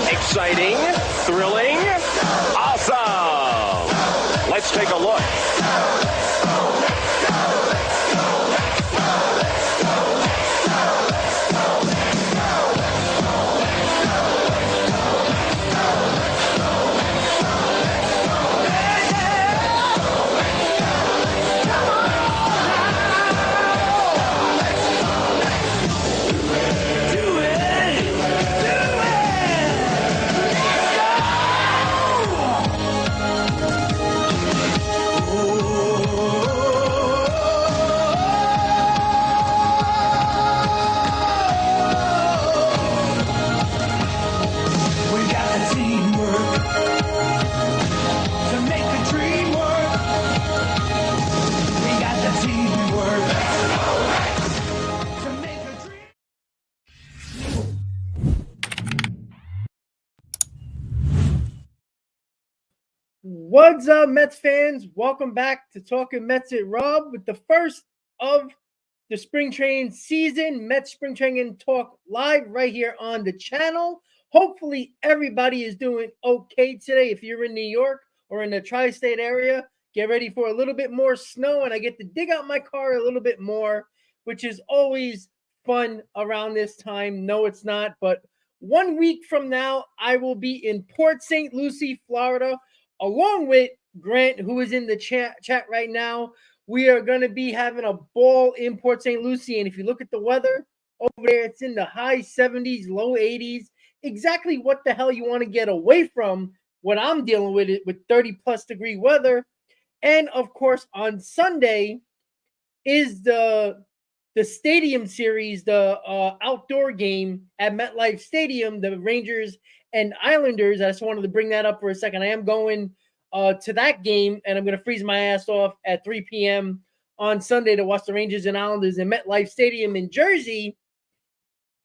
Exciting, thrilling, awesome. Let's take a look. What's up, Mets fans? Welcome back to Talking Mets at Rob with the first of the spring training season. Mets Spring Training Talk live right here on the channel. Hopefully, everybody is doing okay today. If you're in New York or in the tri-state area, get ready for a little bit more snow, and I get to dig out my car a little bit more, which is always fun around this time. No, it's not, but 1 week from now, I will be in Port St. Lucie, Florida, along with Grant, who is in the chat right now. We are going to be having a ball in Port St. Lucie. And if you look at the weather over there, it's in the high 70s, low 80s. Exactly what the hell you want to get away from what I'm dealing with, it with 30-plus degree weather. And, of course, on Sunday is the Stadium Series, the outdoor game at MetLife Stadium, the Rangers and Islanders. I just wanted to bring that up for a second. I am going to that game, and I'm going to freeze my ass off at 3 p.m. on Sunday to watch the Rangers and Islanders in MetLife Stadium in Jersey.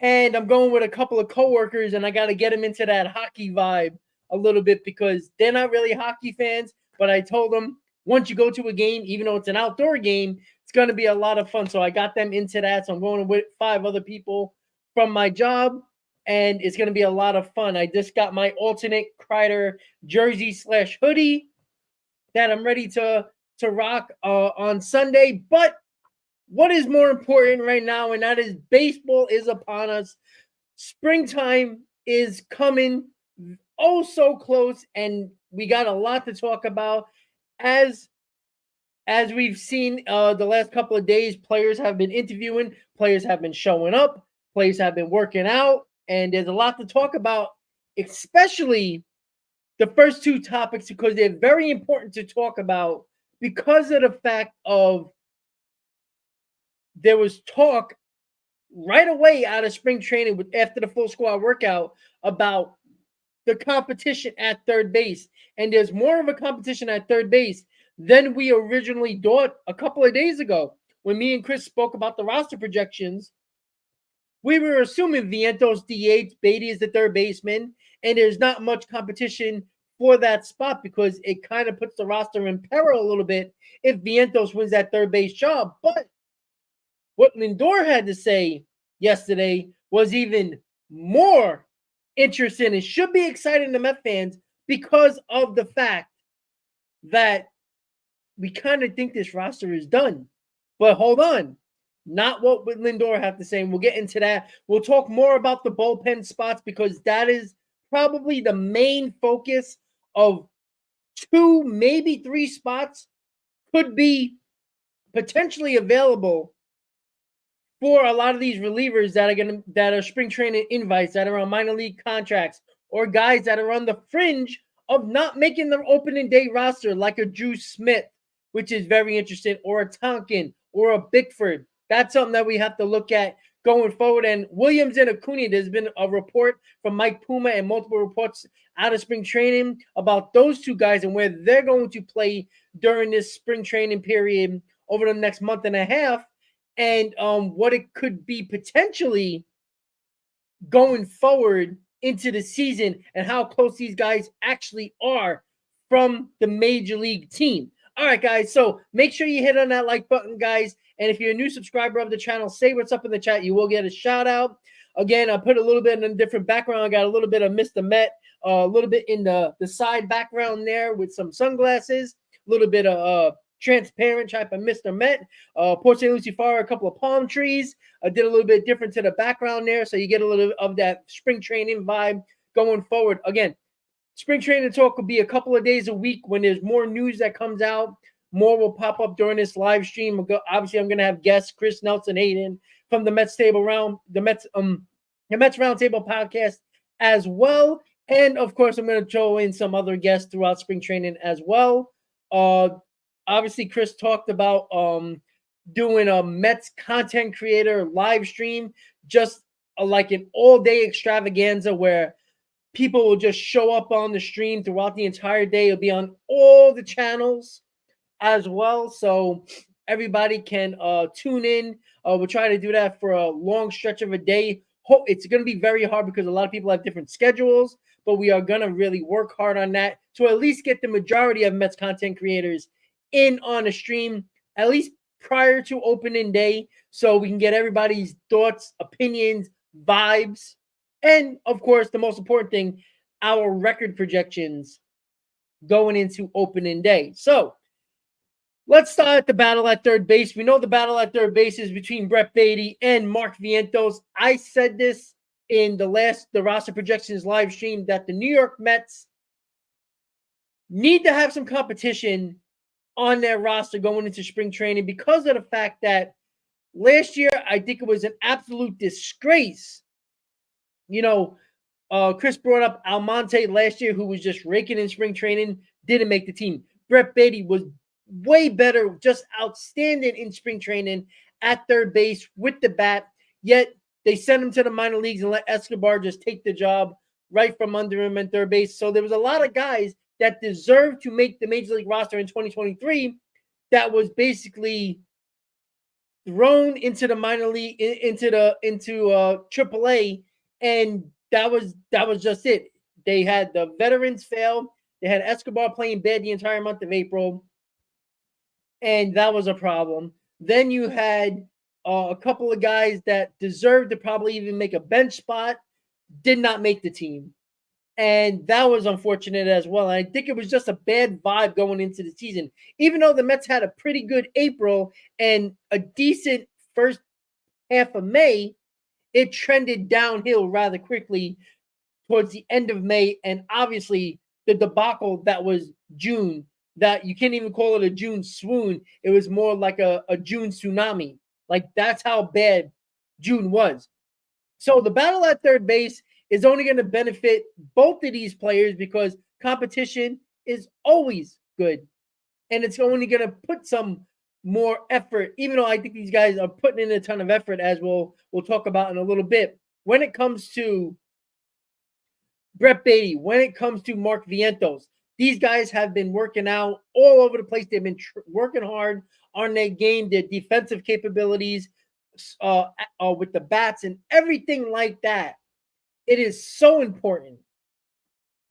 And I'm going with a couple of coworkers, and I got to get them into that hockey vibe a little bit because they're not really hockey fans. But I told them, once you go to a game, even though it's an outdoor game, it's going to be a lot of fun. So I got them into that. So I'm going with 5 other people from my job, and it's going to be a lot of fun. I just got my alternate Kreider jersey / hoodie that I'm ready to rock on Sunday. But what is more important right now, and that is baseball is upon us. Springtime is coming oh so close, and we got a lot to talk about. As we've seen the last couple of days, players have been interviewing, players have been showing up, players have been working out, and there's a lot to talk about, especially the first 2 topics, because they're very important to talk about because of the fact of there was talk right away out of spring training after the full squad workout about the competition at third base. And there's more of a competition at third base than we originally thought a couple of days ago. When me and Chris spoke about the roster projections, we were assuming Vientos DH, Beatty is the third baseman, and there's not much competition for that spot because it kind of puts the roster in peril a little bit if Vientos wins that third base job. But what Lindor had to say yesterday was even more interesting. It should be exciting to Met fans because of the fact that we kind of think this roster is done. But hold on. Not what Lindor have to say. And we'll get into that. We'll talk more about the bullpen spots because that is probably the main focus of 2, maybe 3 spots could be potentially available for a lot of these relievers that are spring training invites, that are on minor league contracts, or guys that are on the fringe of not making their opening day roster, like a Drew Smith, which is very interesting, or a Tonkin, or a Bickford. That's something that we have to look at going forward. And Williams and Acuna, there's been a report from Mike Puma and multiple reports out of spring training about those 2 guys and where they're going to play during this spring training period over the next month and a half, and what it could be potentially going forward into the season and how close these guys actually are from the major league team. All right, guys, so make sure you hit on that like button, guys. And if you're a new subscriber of the channel, say what's up in the chat. You will get a shout out. Again, I put a little bit in a different background. I got a little bit of Mr. Met, a little bit in the side background there with some sunglasses, a little bit of transparent type of Mr. Met, Port St. Lucie Fire, a couple of palm trees. I did a little bit different to the background there, so you get a little bit of that spring training vibe going forward. Again, spring training talk will be a couple of days a week. When there's more news that comes out, more will pop up during this live stream. Obviously, I'm going to have guests, Chris Nelson Hayden from the Mets Roundtable podcast as well. And of course, I'm going to throw in some other guests throughout spring training as well. Obviously, Chris talked about doing a Mets content creator live stream, just like an all-day extravaganza where people will just show up on the stream throughout the entire day. It'll be on all the channels as well, so everybody can tune in. We'll try to do that for a long stretch of a day. It's going to be very hard because a lot of people have different schedules, but we are going to really work hard on that to at least get the majority of Mets content creators in on a stream, at least prior to opening day, so we can get everybody's thoughts, opinions, vibes, and of course, the most important thing, our record projections going into opening day. So let's start at the battle at third base. We know the battle at third base is between Brett Beatty and Mark Vientos. I said this in the roster projections live stream that the New York Mets need to have some competition on their roster going into spring training because of the fact that last year, I think it was an absolute disgrace. Chris brought up Almonte last year, who was just raking in spring training, didn't make the team. Brett Beatty was way better, just outstanding in spring training at third base with the bat, yet they sent him to the minor leagues and let Escobar just take the job right from under him at third base. So there was a lot of guys that deserved to make the major league roster in 2023 that was basically thrown into the minor league, into AAA, and that was just it. They had the veterans fail. They had Escobar playing bad the entire month of April, and that was a problem. Then you had a couple of guys that deserved to probably even make a bench spot, did not make the team. And that was unfortunate as well. And I think it was just a bad vibe going into the season. Even though the Mets had a pretty good April and a decent first half of May, it trended downhill rather quickly towards the end of May. And obviously, the debacle that was June, that you can't even call it a June swoon. It was more like a June tsunami. Like, that's how bad June was. So the battle at third base is only going to benefit both of these players because competition is always good. And it's only going to put some more effort, even though I think these guys are putting in a ton of effort, as we'll talk about in a little bit. When it comes to Brett Beatty, when it comes to Mark Vientos, these guys have been working out all over the place. They've been working hard on their game, their defensive capabilities, with the bats and everything like that. It is so important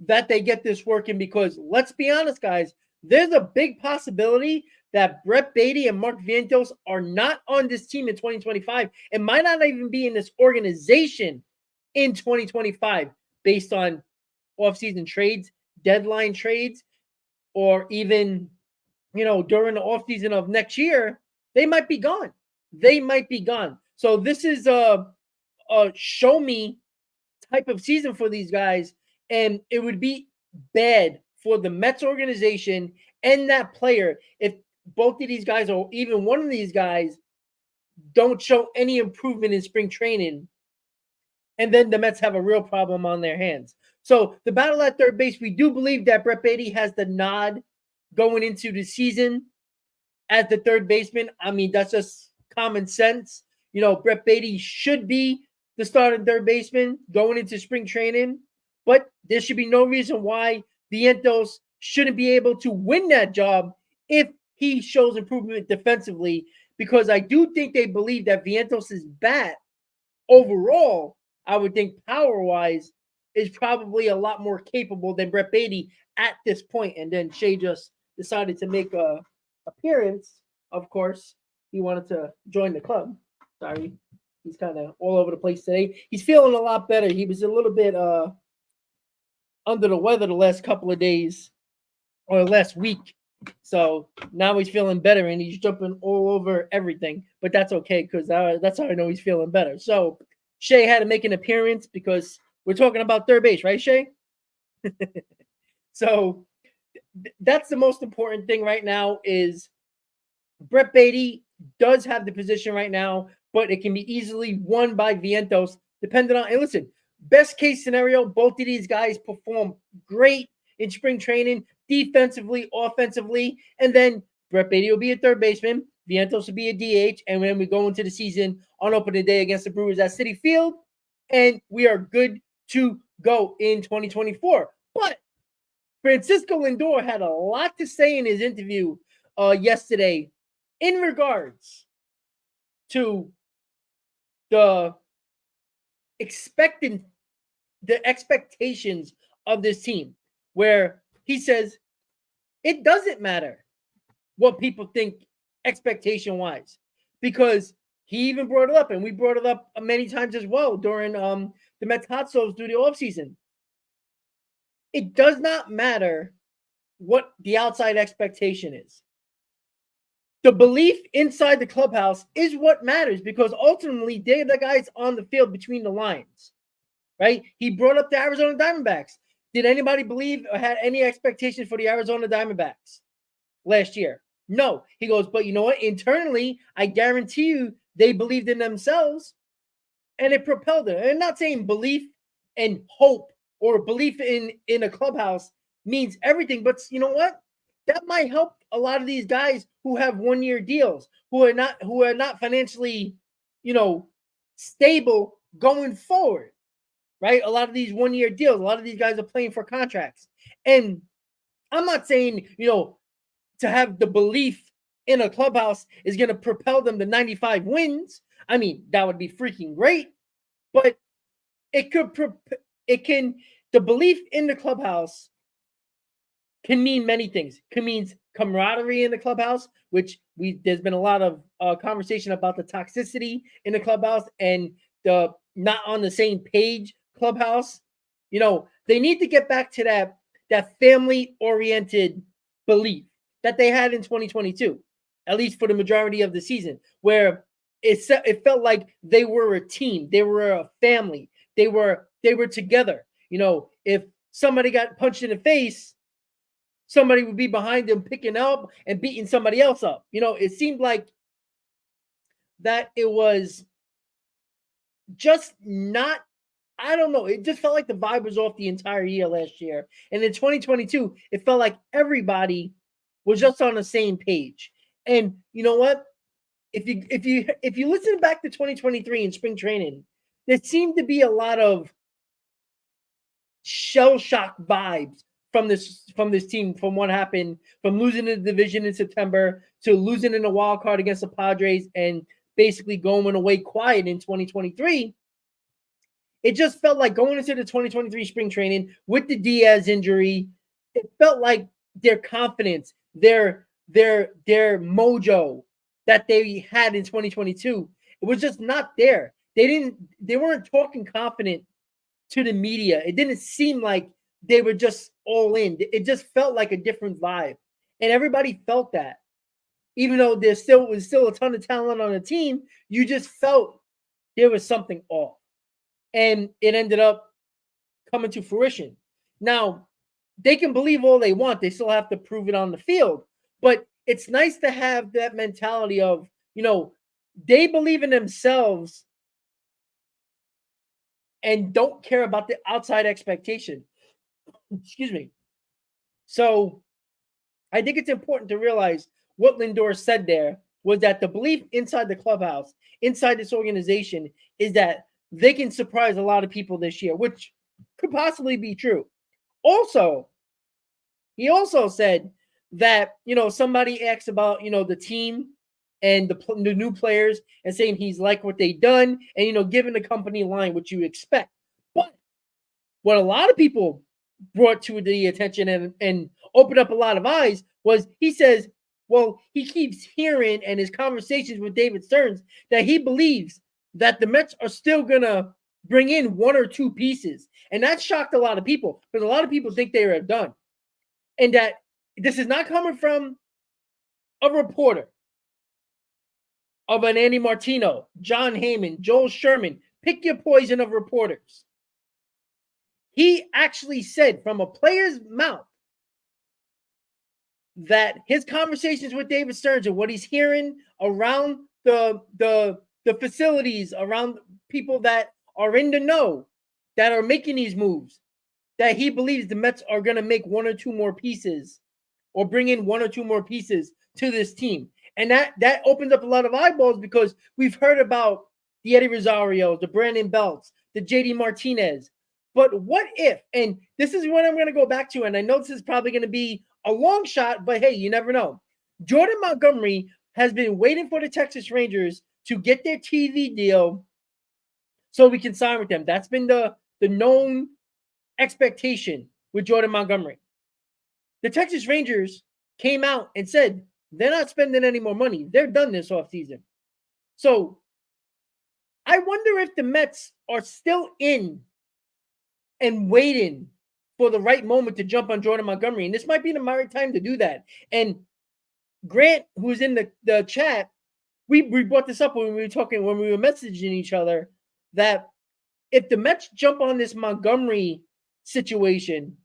that they get this working because let's be honest, guys, there's a big possibility that Brett Beatty and Mark Vientos are not on this team in 2025 and might not even be in this organization in 2025 based on offseason trades, deadline trades, or even, during the offseason of next year, they might be gone. They might be gone. So this is a show me type of season for these guys. And it would be bad for the Mets organization and that player if both of these guys or even one of these guys don't show any improvement in spring training. And then the Mets have a real problem on their hands. So the battle at third base, we do believe that Brett Beatty has the nod going into the season as the third baseman. I mean, that's just common sense. Brett Beatty should be the starting third baseman going into spring training. But there should be no reason why Vientos shouldn't be able to win that job if he shows improvement defensively, because I do think they believe that Vientos' bat overall, I would think power-wise, is probably a lot more capable than Brett Beatty at this point. And then Shea just decided to make a appearance. Of course, he wanted to join the club. Sorry, he's kind of all over the place today. He's feeling a lot better. He was a little bit under the weather the last couple of days or last week. So now he's feeling better and he's jumping all over everything. But that's okay because that's how I know he's feeling better. So Shea had to make an appearance because we're talking about third base, right, Shea? So that's the most important thing right now is Brett Beatty does have the position right now, but it can be easily won by Vientos depending on, and listen, best case scenario, both of these guys perform great in spring training, defensively, offensively, and then Brett Beatty will be a third baseman, Vientos will be a DH, and when we go into the season on opening day against the Brewers at Citi Field, and we are good to go in 2024. But Francisco Lindor had a lot to say in his interview yesterday in regards to the expectations of this team, where he says it doesn't matter what people think expectation-wise, because he even brought it up, and we brought it up many times as well during the Mets hot stoves through the offseason. It does not matter what the outside expectation is. The belief inside the clubhouse is what matters, because ultimately they're the guys on the field between the lines, right? He brought up the Arizona Diamondbacks. Did anybody believe or had any expectations for the Arizona Diamondbacks last year? No. He goes, but you know what? Internally, I guarantee you they believed in themselves and it propelled them. And I'm not saying belief and hope or belief in a clubhouse means everything, but you know what? That might help a lot of these guys who have 1-year deals, who are not financially, stable going forward, right? A lot of these 1-year deals, a lot of these guys are playing for contracts. And I'm not saying, to have the belief in a clubhouse is going to propel them to 95 wins. I mean, that would be freaking great, but the belief in the clubhouse can mean many things. Can mean camaraderie in the clubhouse, which there's been a lot of conversation about the toxicity in the clubhouse and the not on the same page clubhouse. They need to get back to that family-oriented belief that they had in 2022, at least for the majority of the season, where it felt like they were a team, they were a family, they were together. If somebody got punched in the face, somebody would be behind them picking up and beating somebody else up. It seemed like that it was just not, I don't know. It just felt like the vibe was off the entire year last year. And in 2022, it felt like everybody was just on the same page. And you know what? If you listen back to 2023 in spring training, there seemed to be a lot of shell shock vibes from this team, from what happened, from losing the division in September to losing in the wild card against the Padres and basically going away quiet in 2023. It just felt like going into the 2023 spring training with the Diaz injury, it felt like their confidence, their mojo that they had in 2022, it was just not there. They weren't talking confident to the media. It didn't seem like they were just all in. It just felt like a different vibe. And everybody felt that. Even though there was still a ton of talent on the team, you just felt there was something off. And it ended up coming to fruition. Now, they can believe all they want. They still have to prove it on the field. But it's nice to have that mentality of, they believe in themselves and don't care about the outside expectation. Excuse me. So I think it's important to realize what Lindor said there was that the belief inside the clubhouse, inside this organization, is that they can surprise a lot of people this year, which could possibly be true. Also, he also said that, somebody asked about, the team and the new players and saying he's like what they done and, giving the company line what you expect. But what a lot of people brought to the attention and opened up a lot of eyes was he says, well, he keeps hearing and his conversations with David Stearns that he believes that the Mets are still going to bring in one or two pieces. And that shocked a lot of people because a lot of people think they are done. And that this is not coming from a reporter of an Andy Martino, John Heyman, Joel Sherman, pick your poison of reporters. He actually said from a player's mouth that his conversations with David Stearns and what he's hearing around the facilities, around people that are in the know, that are making these moves, that he believes the Mets are going to make one or two more pieces or bring in one or two more pieces to this team. And that opens up a lot of eyeballs because we've heard about the Eddie Rosario, the Brandon Belts, the JD Martinez. But what if, and this is what I'm going to go back to, and I know this is probably going to be a long shot, but hey, you never know. Jordan Montgomery has been waiting for the Texas Rangers to get their TV deal so we can sign with them. That's been the known expectation with Jordan Montgomery. The Texas Rangers came out and said they're not spending any more money. They're done this offseason. So I wonder if the Mets are still in and waiting for the right moment to jump on Jordan Montgomery. And this might be the right time to do that. And Grant, who's in the chat, we brought this up when we were messaging each other, that if the Mets jump on this Montgomery situation,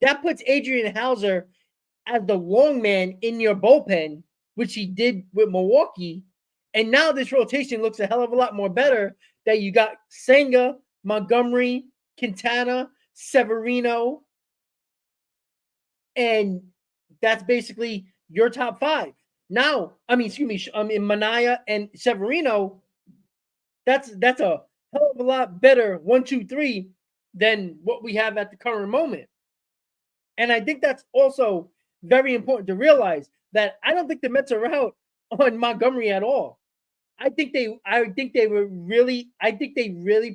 that puts Adrian Hauser as the long man in your bullpen, which he did with Milwaukee. And now this rotation looks a hell of a lot more better that you got Senga, Montgomery, Quintana, Severino, and that's basically your top five. Now, in Mania and Severino, that's a hell of a lot better 1, 2, 3 than what we have at the current moment. And I think that's also very important to realize that I don't think the Mets are out on Montgomery at all. I think they really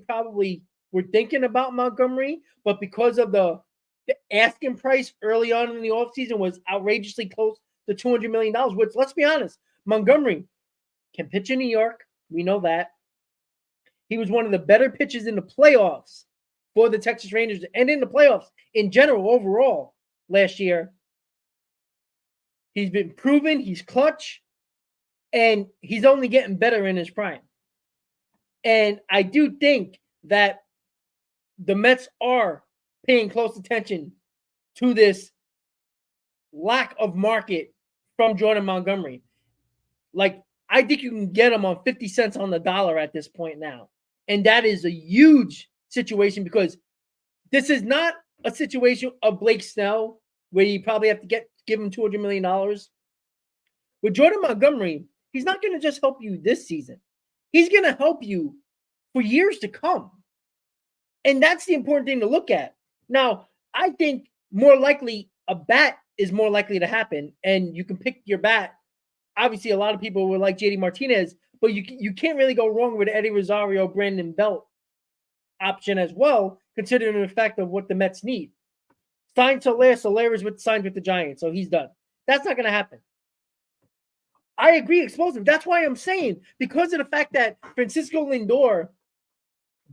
probably were thinking about Montgomery, but because of the asking price early on in the offseason was outrageously close to $200 million, which, let's be honest, Montgomery can pitch in New York. We know that. He was one of the better pitchers in the playoffs for the Texas Rangers and in the playoffs in general overall last year. He's been proven, he's clutch, and he's only getting better in his prime. And I do think that the Mets are paying close attention to this lack of market from Jordan Montgomery. Like, I think you can get him on 50 cents on the dollar at this point now. And that is a huge situation because this is not a situation of Blake Snell where you probably have to give him $200 million. With Jordan Montgomery, he's not going to just help you this season. He's going to help you for years to come. And that's the important thing to look at. Now, I think more likely a bat is more likely to happen, and you can pick your bat. Obviously, a lot of people would like JD Martinez, but you can't really go wrong with Eddie Rosario, Brandon Belt option as well, considering the fact of what the Mets need. Signed Soler. Soler is signed with the Giants, so he's done. That's not going to happen. I agree, explosive. That's why I'm saying, because of the fact that Francisco Lindor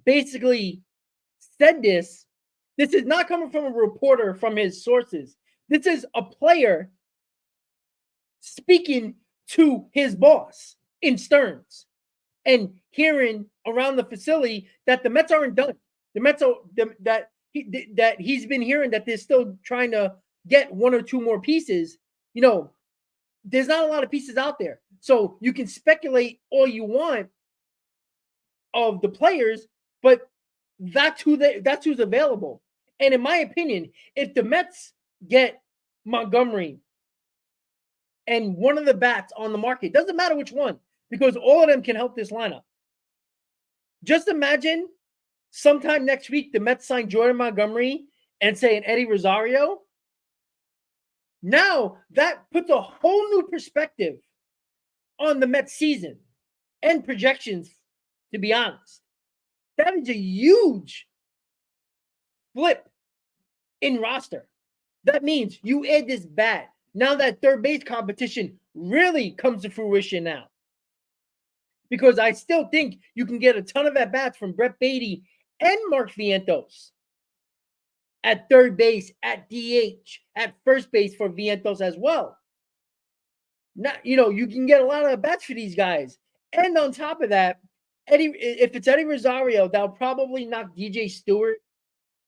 basically said this is not coming from a reporter from his sources. This is a player speaking to his boss in Stearns and hearing around the facility that the Mets aren't done. The Mets are that he's been hearing that they're still trying to get one or two more pieces. You know, there's not a lot of pieces out there. So you can speculate all you want of the players, but that's who's available. And in my opinion, if the Mets get Montgomery and one of the bats on the market, doesn't matter which one, because all of them can help this lineup. Just imagine sometime next week the Mets sign Jordan Montgomery and say an Eddie Rosario. Now that puts a whole new perspective on the Mets season and projections, to be honest. That is a huge flip in roster. That means you add this bat. Now that third base competition really comes to fruition now. Because I still think you can get a ton of at-bats from Brett Beatty and Mark Vientos at third base, at DH, at first base for Vientos as well. Not, you can get a lot of at-bats for these guys. And on top of that, if it's Eddie Rosario, that'll probably knock DJ Stewart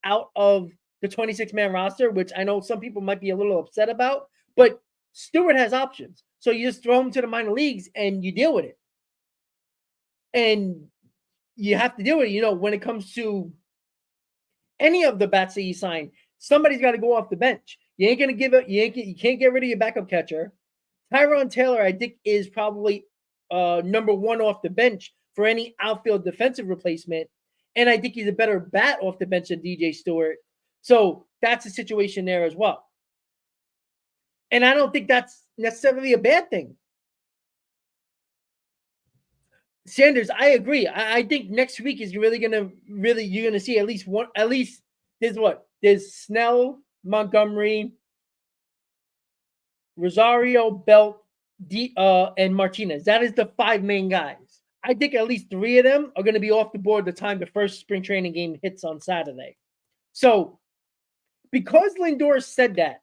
out of the 26-man roster, which I know some people might be a little upset about. But Stewart has options. So you just throw him to the minor leagues and you deal with it. And you have to deal with it. When it comes to any of the bats that you sign, somebody's got to go off the bench. You ain't going to give it. You can't get rid of your backup catcher. Tyrone Taylor, I think, is probably number one off the bench for any outfield defensive replacement. And I think he's a better bat off the bench than DJ Stewart. So that's a situation there as well. And I don't think that's necessarily a bad thing. Sanders, I agree. I think next week is you're gonna see at least there's Snell, Montgomery, Rosario, Belt, and Martinez. That is the 5 main guys. I think at least 3 of them are going to be off the board the time the first spring training game hits on Saturday. So, because Lindor said that,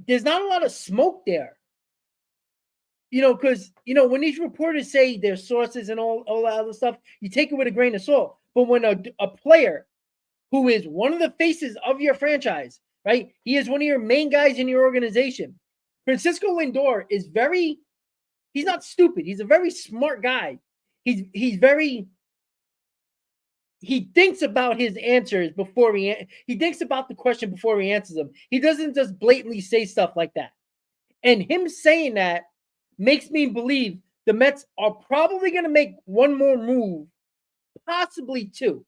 there's not a lot of smoke there. Because, when these reporters say their sources and all that other stuff, you take it with a grain of salt. But when a player who is one of the faces of your franchise, right? He is one of your main guys in your organization. Francisco Lindor is he's not stupid. He's a very smart guy. He thinks about his answers before he thinks about the question before he answers them. He doesn't just blatantly say stuff like that. And him saying that makes me believe the Mets are probably going to make one more move, possibly 2.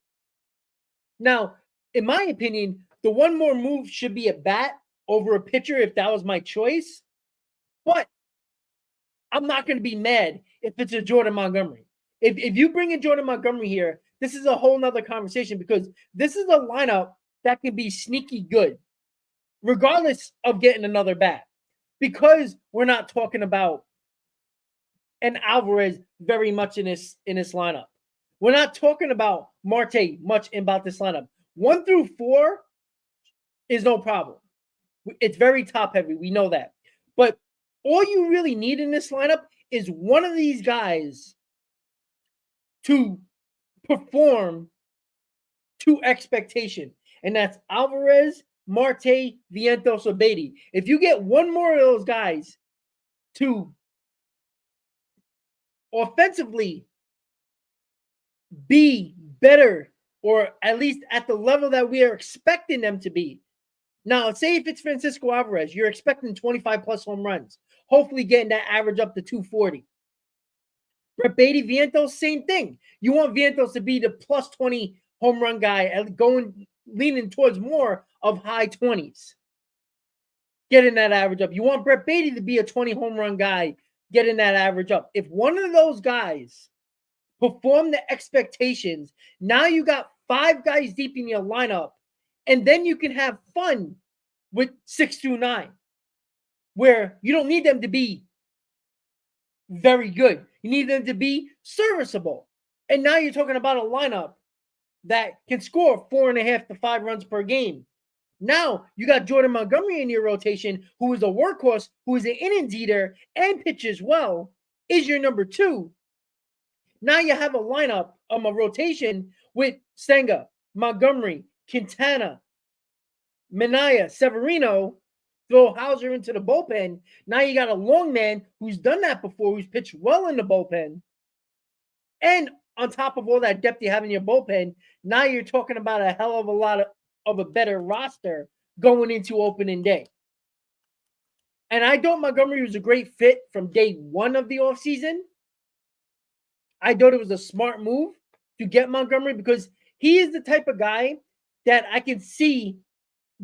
Now, in my opinion, the one more move should be a bat over a pitcher if that was my choice. But I'm not going to be mad if it's a Jordan Montgomery. If you bring in Jordan Montgomery here, this is a whole nother conversation because this is a lineup that can be sneaky good, regardless of getting another bat. Because we're not talking about an Alvarez very much in this lineup. We're not talking about Marte much about this lineup. 1 through 4 is no problem. It's very top heavy. We know that. But all you really need in this lineup is one of these guys to perform to expectation. And that's Alvarez, Marte, Vientos, or Beatty. If you get one more of those guys to offensively be better, or at least at the level that we are expecting them to be, Now, say if it's Francisco Alvarez, you're expecting 25 plus home runs, hopefully getting that average up to 240. Brett Beatty, Vientos, same thing. You want Vientos to be the plus 20 home run guy and leaning towards more of high 20s, getting that average up. You want Brett Beatty to be a 20 home run guy, getting that average up. If one of those guys perform the expectations, now you got 5 guys deep in your lineup, and then you can have fun with 6 through 9, where you don't need them to be very good. You need them to be serviceable. And now you're talking about a lineup that can score 4.5 to 5 runs per game. Now you got Jordan Montgomery in your rotation, who is a workhorse, who is an innings eater and pitches well, is your number 2. Now you have a lineup, a rotation with Senga, Montgomery, Quintana, Minaya, Severino. Throw Hauser into the bullpen. Now you got a long man who's done that before, who's pitched well in the bullpen. And on top of all that depth you have in your bullpen, now you're talking about a hell of a lot of a better roster going into opening day. And I thought Montgomery was a great fit from day 1 of the offseason. I thought it was a smart move to get Montgomery because he is the type of guy that I can see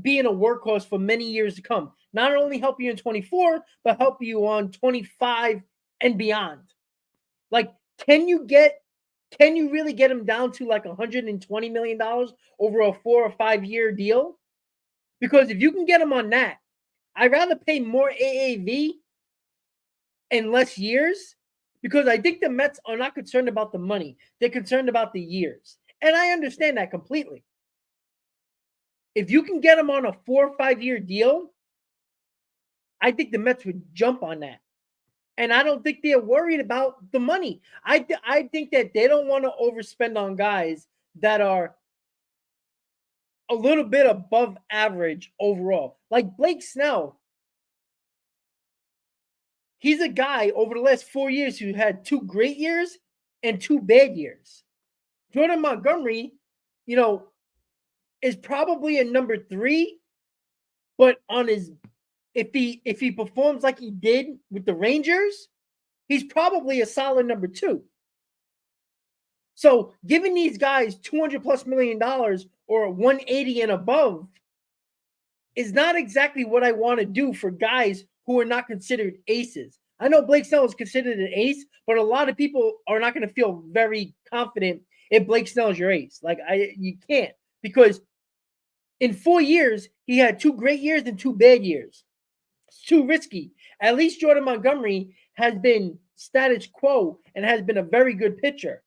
being a workhorse for many years to come. Not only help you in 24, but help you on 25 and beyond. Like, can you really get him down to like $120 million over a 4 or 5 year deal? Because if you can get him on that, I'd rather pay more AAV and less years, because I think the Mets are not concerned about the money. They're concerned about the years. And I understand that completely. If you can get him on a 4 or 5 year deal, I think the Mets would jump on that. And I don't think they're worried about the money. I think that they don't want to overspend on guys that are a little bit above average overall. Like Blake Snell. He's a guy over the last 4 years who had 2 great years and 2 bad years. Jordan Montgomery, is probably a number 3, but on his if he performs like he did with the Rangers, he's probably a solid number 2. So giving these guys $200+ million or 180 and above is not exactly what I want to do for guys who are not considered aces. I know Blake Snell is considered an ace, but a lot of people are not going to feel very confident if Blake Snell is your ace. You can't, because in 4 years, he had 2 great years and 2 bad years. It's too risky. At least Jordan Montgomery has been status quo and has been a very good pitcher,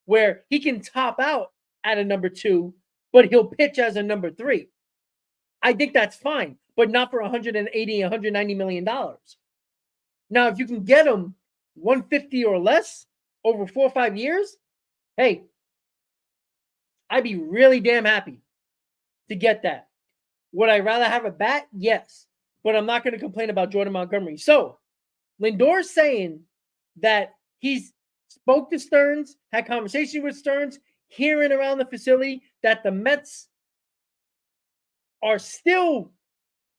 where he can top out at a number 2, but he'll pitch as a number 3. I think that's fine, but not for $180, $190 million. Now, if you can get him 150 or less over 4 or 5 years, hey, I'd be really damn happy to get that. Would I rather have a bat? Yes, but I'm not going to complain about Jordan Montgomery. So Lindor's saying that he's spoke to Stearns, had conversation with Stearns, hearing around the facility that the Mets are still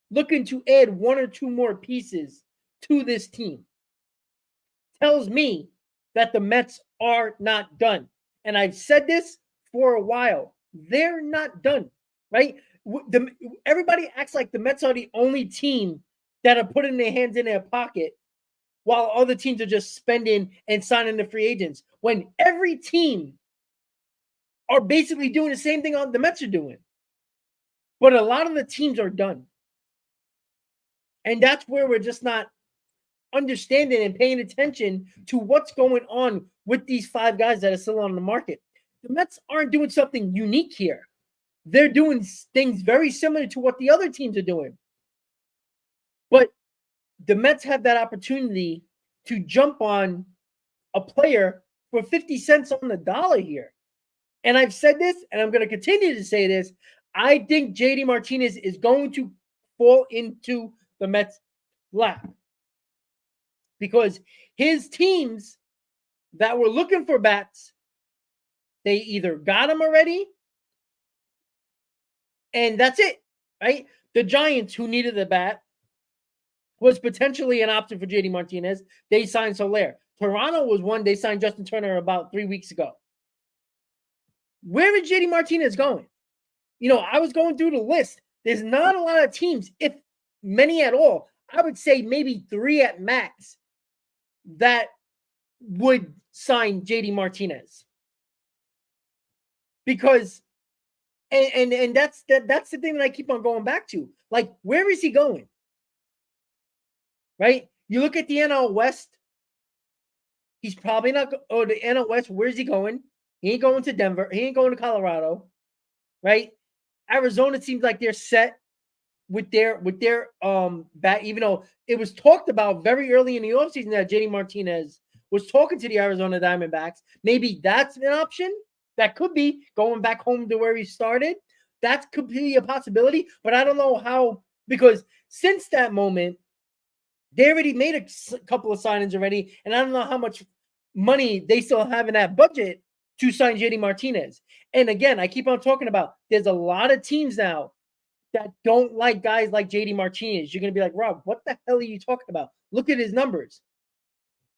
looking to add 1 or 2 more pieces to this team. Tells me that the Mets are not done. And I've said this for a while. They're not done, right? Everybody acts like the Mets are the only team that are putting their hands in their pocket while other teams are just spending and signing the free agents, when every team are basically doing the same thing the Mets are doing. But a lot of the teams are done. And that's where we're just not understanding and paying attention to what's going on with these 5 guys that are still on the market. The Mets aren't doing something unique here. They're doing things very similar to what the other teams are doing. But the Mets have that opportunity to jump on a player for 50 cents on the dollar here. And I've said this, and I'm going to continue to say this. I think JD Martinez is going to fall into the Mets' lap, because his teams that were looking for bats, they either got him already, and that's it, right? The Giants, who needed the bat, was potentially an option for JD Martinez. They signed Soler. Toronto was one. They signed Justin Turner about 3 weeks ago. Where is JD Martinez going? I was going through the list. There's not a lot of teams, if many at all. I would say maybe 3 at max that would sign JD Martinez. Because and that's the thing that I keep on going back to. Like, where is he going? Right? You look at the NL West. He's probably not. Oh, the NL West. Where's he going? He ain't going to Denver. He ain't going to Colorado. Right? Arizona seems like they're set with their bat. Even though it was talked about very early in the offseason that JD Martinez was talking to the Arizona Diamondbacks. Maybe that's an option. That could be going back home to where he started. That could be a possibility. But I don't know how, because since that moment, they already made a couple of signings already, and I don't know how much money they still have in that budget to sign JD Martinez. And again, I keep on talking about there's a lot of teams now that don't like guys like JD Martinez. You're going to be like, Rob, what the hell are you talking about? Look at his numbers.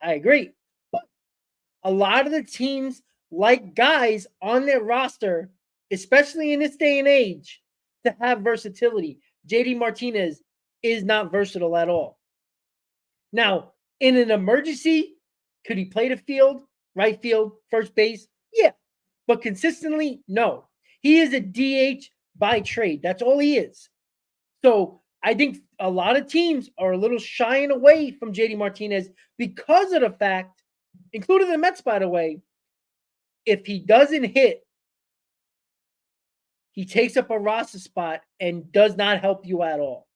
I agree. But a lot of the teams like guys on their roster, especially in this day and age, to have versatility. JD Martinez is not versatile at all. Now, in an emergency, could he play the field, right field, first base? Yeah. But consistently, no. He is a DH by trade. That's all he is. So I think a lot of teams are a little shying away from JD Martinez because of the fact, including the Mets, by the way, if he doesn't hit, he takes up a roster spot and does not help you at all.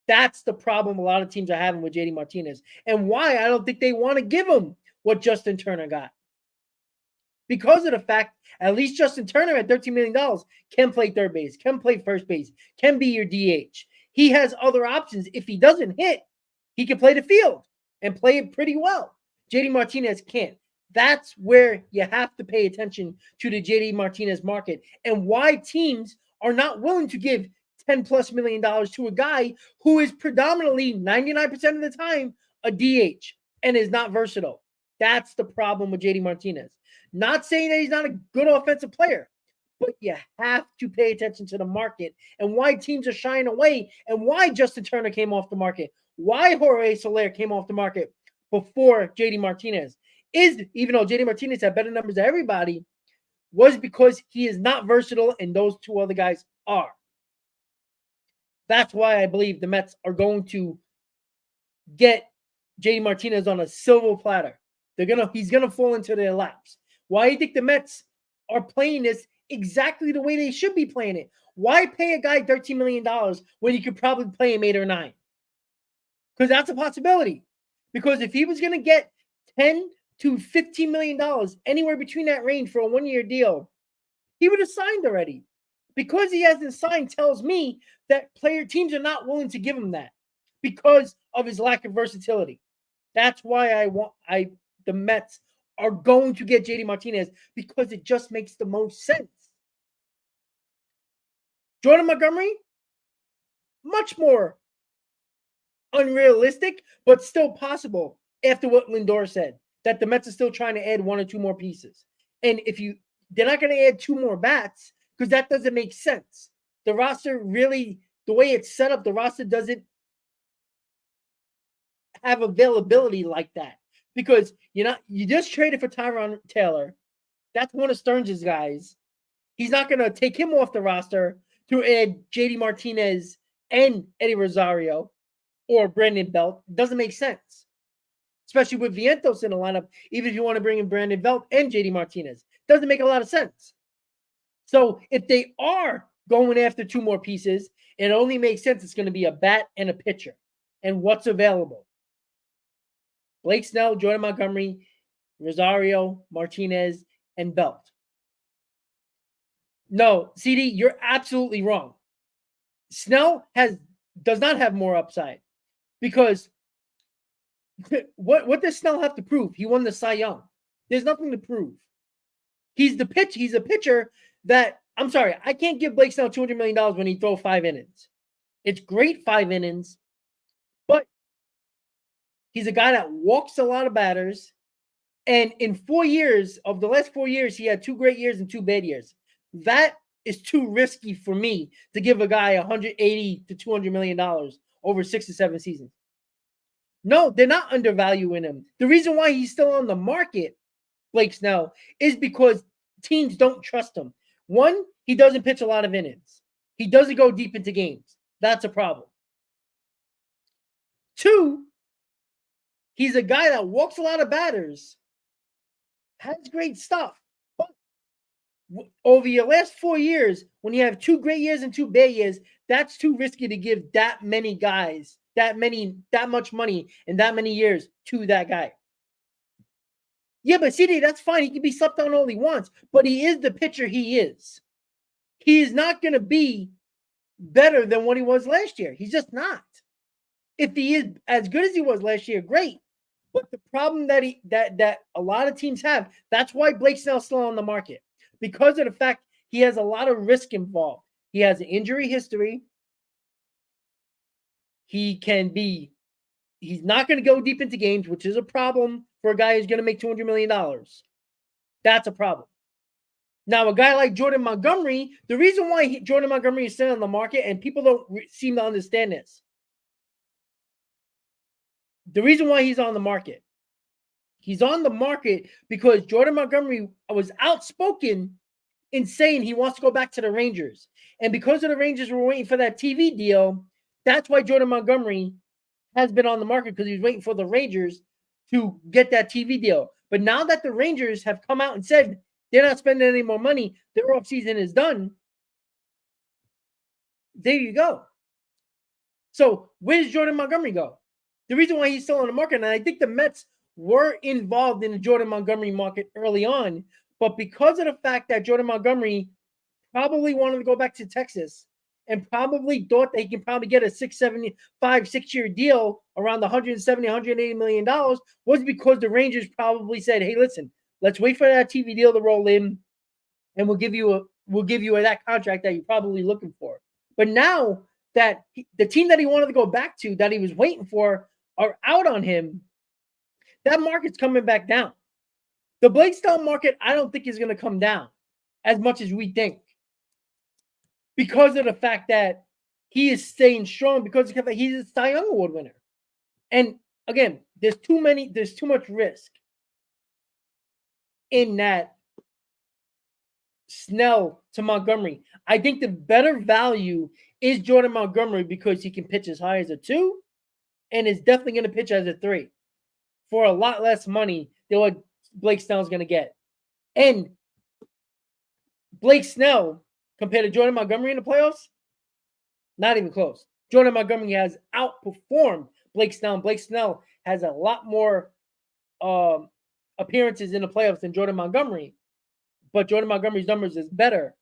That's the problem a lot of teams are having with JD Martinez, and why I don't think they want to give him what Justin Turner got. Because of the fact, at least Justin Turner at $13 million can play third base, can play first base, can be your DH. He has other options. If he doesn't hit, he can play the field and play it pretty well. JD Martinez can't. That's where you have to pay attention to the JD Martinez market and why teams are not willing to give $10+ million to a guy who is predominantly 99% of the time a DH and is not versatile. That's the problem with JD Martinez. Not saying that he's not a good offensive player, but you have to pay attention to the market and why teams are shying away and why Justin Turner came off the market, why Jorge Soler came off the market before JD Martinez. Even though JD Martinez had better numbers than everybody, was because he is not versatile and those two other guys are. That's why I believe the Mets are going to get JD Martinez on a silver platter. He's gonna fall into their laps. Why do you think the Mets are playing this exactly the way they should be playing it? Why pay a guy $13 million when you could probably play him 8 or 9? Because that's a possibility. Because if he was gonna get $10 to $15 million, anywhere between that range for a 1-year deal, he would have signed already. Because he hasn't signed tells me that teams are not willing to give him that because of his lack of versatility. That's why the Mets are going to get JD Martinez because it just makes the most sense. Jordan Montgomery, much more unrealistic, but still possible after what Lindor said, that the Mets are still trying to add 1 or 2 more pieces. And they're not going to add 2 more bats because that doesn't make sense. The roster really, the way it's set up, the roster doesn't have availability like that. Because you just traded for Tyrone Taylor. That's one of Stearns' guys. He's not going to take him off the roster to add JD Martinez and Eddie Rosario or Brandon Belt. It doesn't make sense. Especially with Vientos in the lineup, even if you want to bring in Brandon Belt and JD Martinez. Doesn't make a lot of sense. So if they are going after 2 more pieces, it only makes sense it's going to be a bat and a pitcher. And what's available? Blake Snell, Jordan Montgomery, Rosario, Martinez, and Belt. No, CD, you're absolutely wrong. Snell does not have more upside because what does Snell have to prove? He won the Cy Young. There's nothing to prove. He's a pitcher that, I'm sorry, I can't give Blake Snell $200 million when he throws 5 innings. It's great 5 innings, but he's a guy that walks a lot of batters. And in 4 years, of the last 4 years, he had 2 great years and 2 bad years. That is too risky for me to give a guy $180 to $200 million over 6 to 7 seasons. No, they're not undervaluing him. The reason why he's still on the market, Blake Snell, is because teams don't trust him. One, he doesn't pitch a lot of innings. He doesn't go deep into games. That's a problem. Two, he's a guy that walks a lot of batters, has great stuff. But over your last 4 years, when you have 2 great years and 2 bad years, that's too risky to give that many guys that much money in that many years to that guy. Yeah, but CD, that's fine. He can be slept on all he wants, but he is the pitcher he is. He is not going to be better than what he was last year. He's just not. If he is as good as he was last year, great. But the problem that a lot of teams have, that's why Blake Snell's still on the market. Because of the fact he has a lot of risk involved. He has an injury history. He's not going to go deep into games, which is a problem for a guy who's going to make $200 million. That's a problem. Now, a guy like Jordan Montgomery, the reason why Jordan Montgomery is still on the market, and people don't seem to understand this. The reason why he's on the market. He's on the market because Jordan Montgomery was outspoken in saying he wants to go back to the Rangers. And because of the Rangers were waiting for that TV deal, that's why Jordan Montgomery has been on the market, because he's waiting for the Rangers to get that TV deal. But now that the Rangers have come out and said they're not spending any more money, their offseason is done, there you go. So where does Jordan Montgomery go? The reason why he's still on the market, and I think the Mets were involved in the Jordan Montgomery market early on, but because of the fact that Jordan Montgomery probably wanted to go back to Texas and probably thought they can probably get a 6-year deal around the $170, $180 million, was because the Rangers probably said, hey, listen, let's wait for that TV deal to roll in, and we'll give you that contract that you're probably looking for. But now that the team that he wanted to go back to, that he was waiting for, are out on him, that market's coming back down. The Blake Snell market, I don't think is going to come down as much as we think, because of the fact that he is staying strong, because he's a Cy Young Award winner. And again, there's too much risk in that Snell to Montgomery. I think the better value is Jordan Montgomery, because he can pitch as high as a 2 and is definitely going to pitch as a 3 for a lot less money than what Blake Snell is going to get. And Blake Snell, compared to Jordan Montgomery in the playoffs, not even close. Jordan Montgomery has outperformed Blake Snell. Blake Snell has a lot more appearances in the playoffs than Jordan Montgomery. But Jordan Montgomery's numbers is better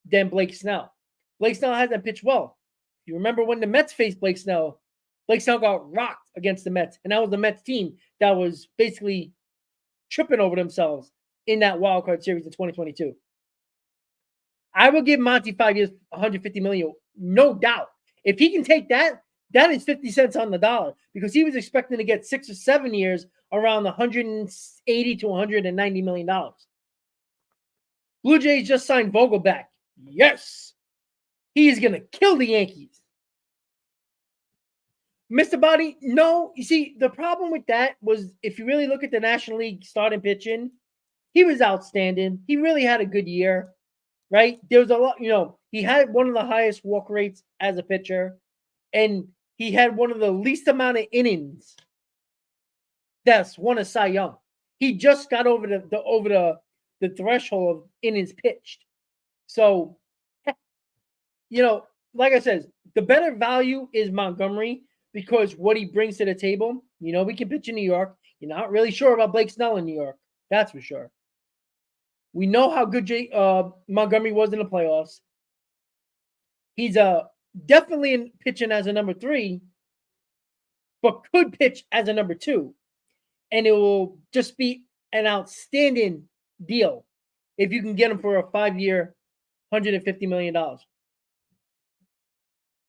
than Blake Snell. Blake Snell hasn't pitched well. You remember when the Mets faced Blake Snell got rocked against the Mets. And that was the Mets team that was basically tripping over themselves in that wild card series in 2022. I will give Monty 5 years, $150 million, no doubt. If he can take that, that is 50 cents on the dollar, because he was expecting to get 6 or 7 years around $180 to $190 million. Blue Jays just signed Vogelback. Yes. He's going to kill the Yankees. Mr. Body, no. You see, the problem with that was, if you really look at the National League starting pitching, he was outstanding. He really had a good year, right? There was a lot, he had one of the highest walk rates as a pitcher, and he had one of the least amount of innings that's won a Cy Young. He just got over the threshold of innings pitched. So, like I said, the better value is Montgomery, because what he brings to the table. We can pitch in New York. You're not really sure about Blake Snell in New York. That's for sure. We know how good Montgomery was in the playoffs. He's definitely pitching as a number 3, but could pitch as a number 2. And it will just be an outstanding deal if you can get him for a 5-year, $150 million.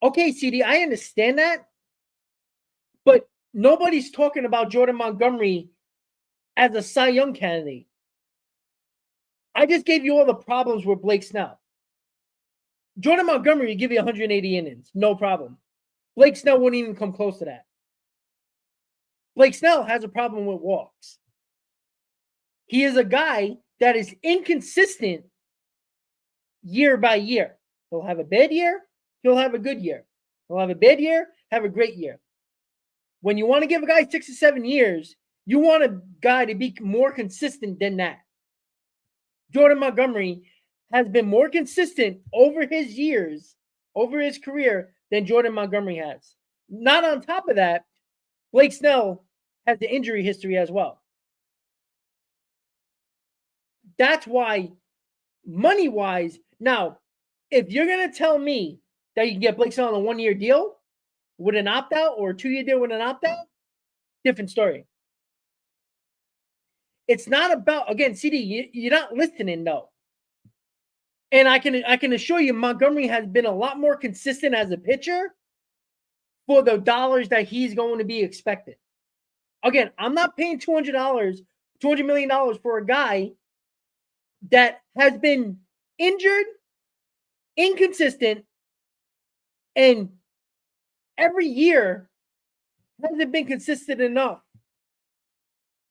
Okay, CD, I understand that, but nobody's talking about Jordan Montgomery as a Cy Young candidate. I just gave you all the problems with Blake Snell. Jordan Montgomery would give you 180 innings, no problem. Blake Snell wouldn't even come close to that. Blake Snell has a problem with walks. He is a guy that is inconsistent year by year. He'll have a bad year, he'll have a good year. He'll have a bad year, have a great year. When you want to give a guy 6 or 7 years, you want a guy to be more consistent than that. Jordan Montgomery has been more consistent over his years, over his career, than Jordan Montgomery has. Not on top of that, Blake Snell has the injury history as well. That's why, money-wise, now, if you're going to tell me that you can get Blake Snell on a 1-year deal with an opt-out or a 2-year deal with an opt-out, different story. It's not about, again, CD, you're not listening, though. And I can assure you Montgomery has been a lot more consistent as a pitcher for the dollars that he's going to be expected. Again, I'm not paying $200 million for a guy that has been injured, inconsistent, and every year hasn't been consistent enough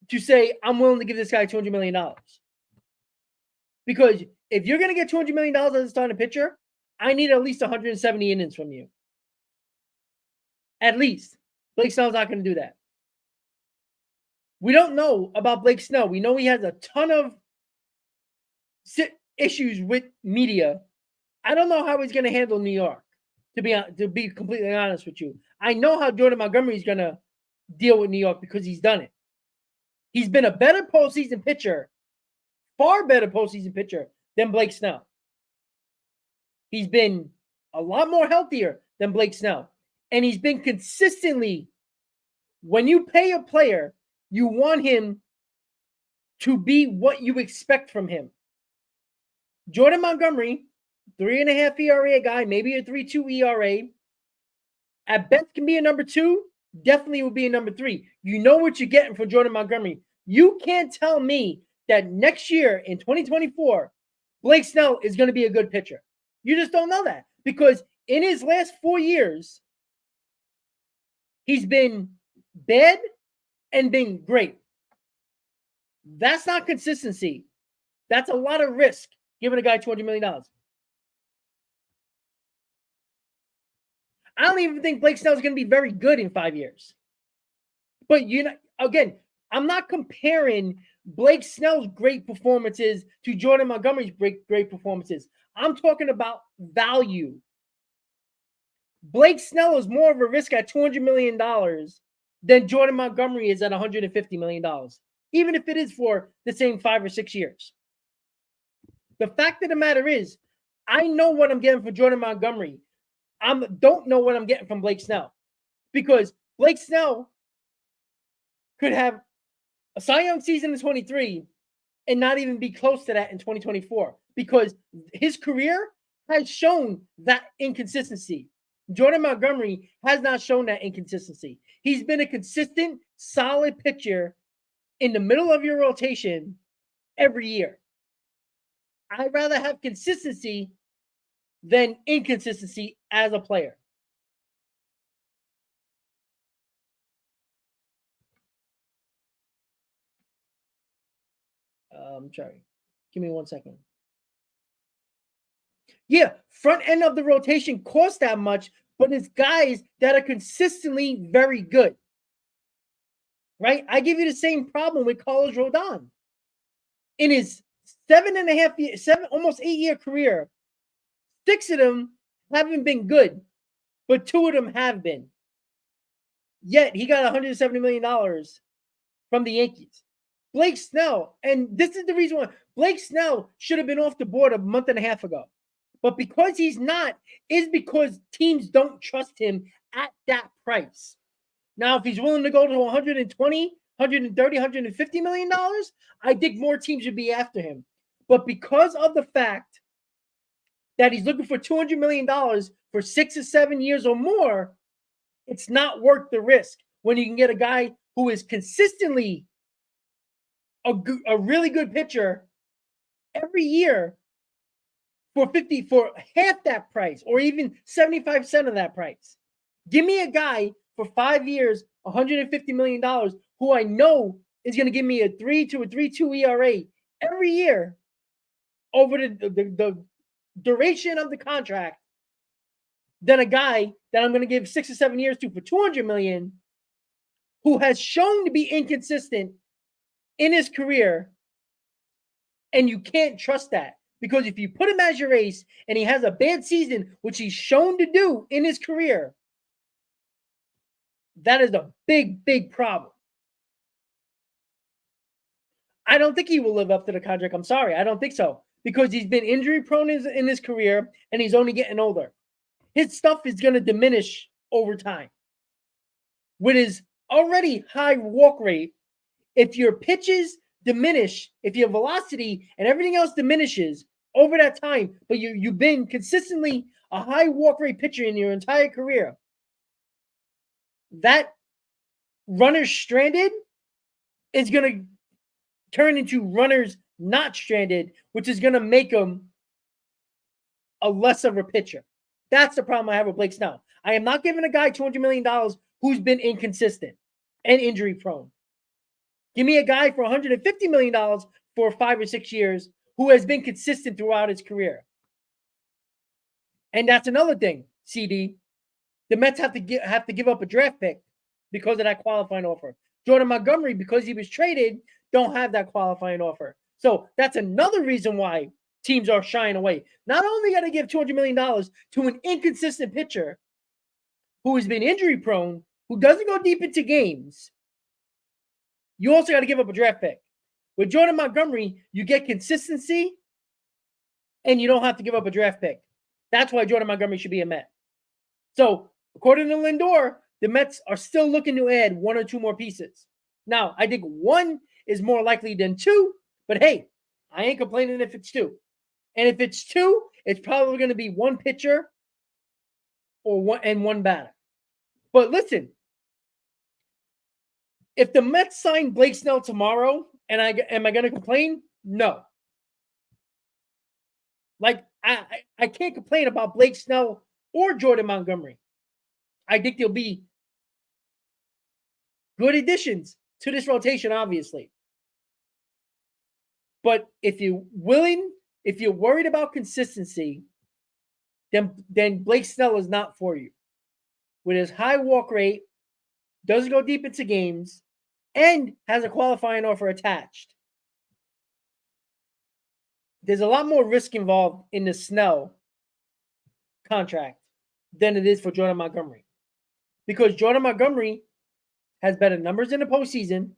to say, I'm willing to give this guy $200 million. Because if you're going to get $200 million as a starting pitcher, I need at least 170 innings from you. At least. Blake Snell's not going to do that. We don't know about Blake Snell. We know he has a ton of issues with media. I don't know how he's going to handle New York, to be completely honest with you. I know how Jordan Montgomery is going to deal with New York because he's done it. He's been a better postseason pitcher, far better postseason pitcher than Blake Snell. He's been a lot more healthier than Blake Snell. And he's been consistently, when you pay a player, you want him to be what you expect from him. Jordan Montgomery, 3.5 ERA guy, maybe a 3.2 ERA. At best can be a number 2. Definitely will be a number 3. You know what you're getting from Jordan Montgomery. You can't tell me that next year in 2024, Blake Snell is going to be a good pitcher. You just don't know that. Because in his last 4 years, he's been bad and been great. That's not consistency. That's a lot of risk giving a guy $200 million. I don't even think Blake Snell is going to be very good in 5 years. But again, I'm not comparing Blake Snell's great performances to Jordan Montgomery's great performances. I'm talking about value. Blake Snell is more of a risk at $200 million than Jordan Montgomery is at $150 million, even if it is for the same 5 or 6 years. The fact of the matter is, I know what I'm getting for Jordan Montgomery. I don't know what I'm getting from Blake Snell, because Blake Snell could have a Cy Young season in 23 and not even be close to that in 2024, because his career has shown that inconsistency. Jordan Montgomery has not shown that inconsistency. He's been a consistent, solid pitcher in the middle of your rotation every year. I'd rather have consistency than inconsistency as a player. I'm sorry. Give me 1 second. Yeah, front end of the rotation costs that much, but it's guys that are consistently very good. Right? I give you the same problem with Carlos Rodon. In his 7.5 almost 8-year career, 6 of them haven't been good, but 2 of them have been. Yet he got $170 million from the Yankees. Blake Snell, and this is the reason why Blake Snell should have been off the board a month and a half ago. But because he's not, is because teams don't trust him at that price. Now, if he's willing to go to 120, 130, $150 million, I think more teams would be after him. But because of the fact that he's looking for $200 million for 6 or 7 years or more, it's not worth the risk when you can get a guy who is consistently a really good pitcher every year for half that price or even 75% of that price. Give me a guy for 5 years, $150 million, who I know is going to give me a 3 to a 3.2 ERA every year over the duration of the contract than a guy that I'm going to give 6 or 7 years to for $200 million, who has shown to be inconsistent in his career. And you can't trust that, because if you put him as your ace and he has a bad season, which he's shown to do in his career, that is a big, big problem. I don't think he will live up to the contract. I'm sorry. I don't think so, because he's been injury prone in his career and he's only getting older. His stuff is going to diminish over time. With his already high walk rate, if your pitches diminish, if your velocity and everything else diminishes over that time, but you've been consistently a high walk rate pitcher in your entire career, that runners stranded is going to turn into runners not stranded, which is going to make him a less of a pitcher. That's the problem I have with Blake Snell. I am not giving a guy $200 million who's been inconsistent and injury prone. Give me a guy for $150 million for 5 or 6 years who has been consistent throughout his career. And that's another thing, CD. The Mets have to give up a draft pick because of that qualifying offer. Jordan Montgomery, because he was traded, don't have that qualifying offer. So that's another reason why teams are shying away. Not only got to give $200 million to an inconsistent pitcher who has been injury prone, who doesn't go deep into games, you also got to give up a draft pick. With Jordan Montgomery, you get consistency and you don't have to give up a draft pick. That's why Jordan Montgomery should be a Met. So, according to Lindor, the Mets are still looking to add 1 or 2 more pieces. Now, I think 1 is more likely than 2, but hey, I ain't complaining if it's 2. And if it's 2, it's probably going to be 1 pitcher or 1 batter. But listen, if the Mets sign Blake Snell tomorrow, am I going to complain? No. Like, I can't complain about Blake Snell or Jordan Montgomery. I think they'll be good additions to this rotation, obviously. But if you're worried about consistency, then Blake Snell is not for you. With his high walk rate, doesn't go deep into games, and has a qualifying offer attached. There's a lot more risk involved in the Snell contract than it is for Jordan Montgomery. Because Jordan Montgomery has better numbers in the postseason,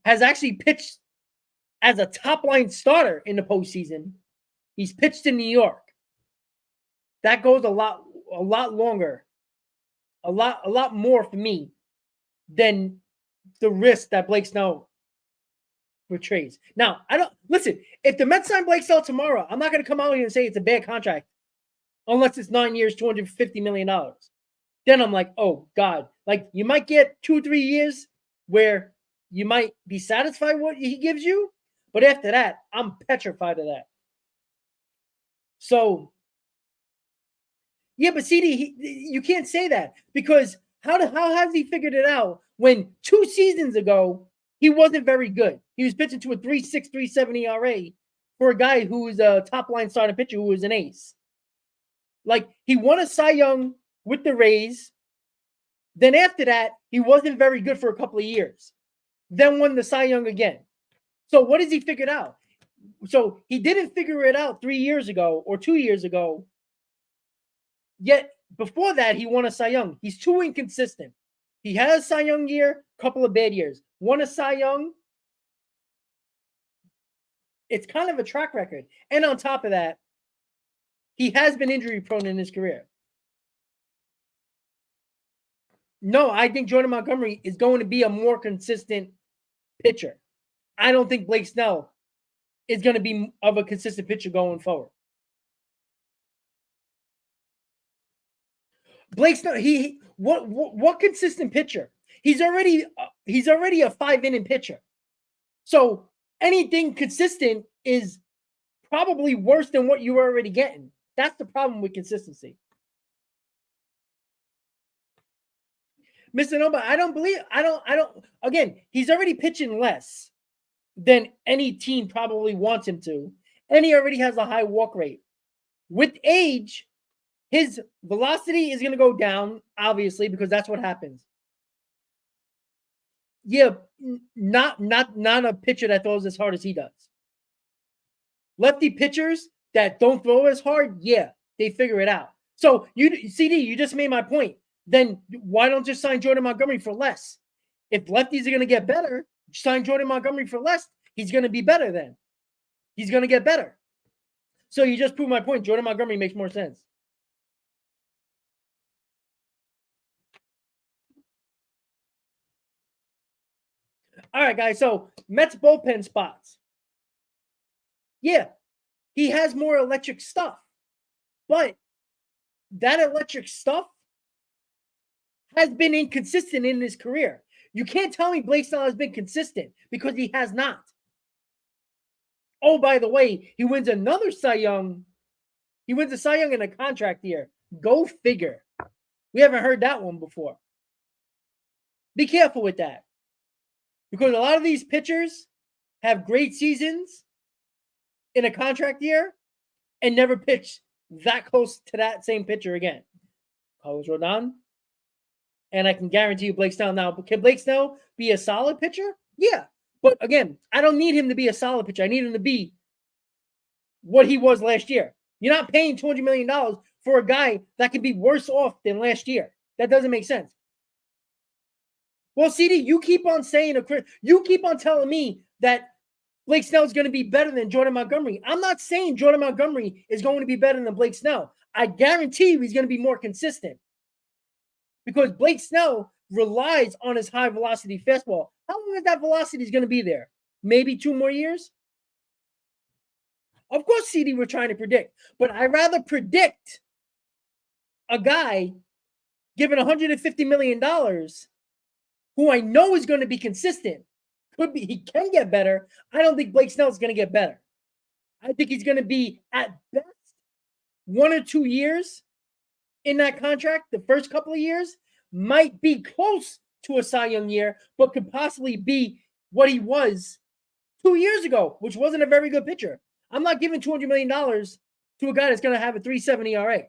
has actually pitched as a top-line starter in the postseason. He's pitched in New York. That goes a lot longer, a lot more for me than the risk that Blake Snell portrays. Now, if the Mets sign Blake Snell tomorrow, I'm not going to come out here and say it's a bad contract unless it's 9 years, $250 million. Then I'm like, oh, God. Like, you might get 2 or 3 years where you might be satisfied with what he gives you, but after that, I'm petrified of that. So, yeah, but CD, you can't say that, because how has he figured it out when 2 seasons ago he wasn't very good? He was pitching to a 3.6, 3.7 ERA for a guy who was a top-line starting pitcher who was an ace. Like, he won a Cy Young with the Rays. Then after that, he wasn't very good for a couple of years. Then won the Cy Young again. So what has he figured out? So he didn't figure it out 3 years ago or 2 years ago. Yet before that, he won a Cy Young. He's too inconsistent. He had a Cy Young year, couple of bad years. Won a Cy Young. It's kind of a track record. And on top of that, he has been injury prone in his career. No, I think Jordan Montgomery is going to be a more consistent pitcher. I don't think Blake Snell is going to be of a consistent pitcher going forward. Blake Snell, what consistent pitcher? He's already a 5 inning pitcher. So anything consistent is probably worse than what you were already getting. That's the problem with consistency. Mr. Nova, I don't. Again, he's already pitching less than any team probably wants him to, and he already has a high walk rate. With age, his velocity is going to go down, obviously, because that's what happens. Yeah, not a pitcher that throws as hard as he does. Lefty pitchers that don't throw as hard, yeah, they figure it out. So CD, you just made my point. Then why don't you sign Jordan Montgomery for less? If lefties are going to get better, sign Jordan Montgomery for less. He's going to be better then. He's going to get better. So you just proved my point. Jordan Montgomery makes more sense. All right, guys. So Mets bullpen spots. Yeah, he has more electric stuff. But that electric stuff has been inconsistent in his career. You can't tell me Blake Snell has been consistent because he has not. Oh, by the way, he wins another Cy Young. He wins a Cy Young in a contract year. Go figure. We haven't heard that one before. Be careful with that. Because a lot of these pitchers have great seasons in a contract year and never pitch that close to that same pitcher again. Carlos Rodon. And I can guarantee you Blake Snell now. But can Blake Snell be a solid pitcher? Yeah. But again, I don't need him to be a solid pitcher. I need him to be what he was last year. You're not paying $200 million for a guy that can be worse off than last year. That doesn't make sense. Well, CD, you keep on telling me that Blake Snell is going to be better than Jordan Montgomery. I'm not saying Jordan Montgomery is going to be better than Blake Snell. I guarantee you he's going to be more consistent because Blake Snell relies on his high velocity fastball. How long is that velocity going to be there? Maybe 2 more years? Of course, CD, we're trying to predict, but I'd rather predict a guy given $150 million who I know is going to be consistent. He can get better. I don't think Blake Snell is going to get better. I think he's going to be at best 1 or 2 years in that contract. The first couple of years might be close to a Cy Young year, but could possibly be what he was 2 years ago, which wasn't a very good pitcher. I'm not giving $200 million to a guy that's going to have a 3.7 ERA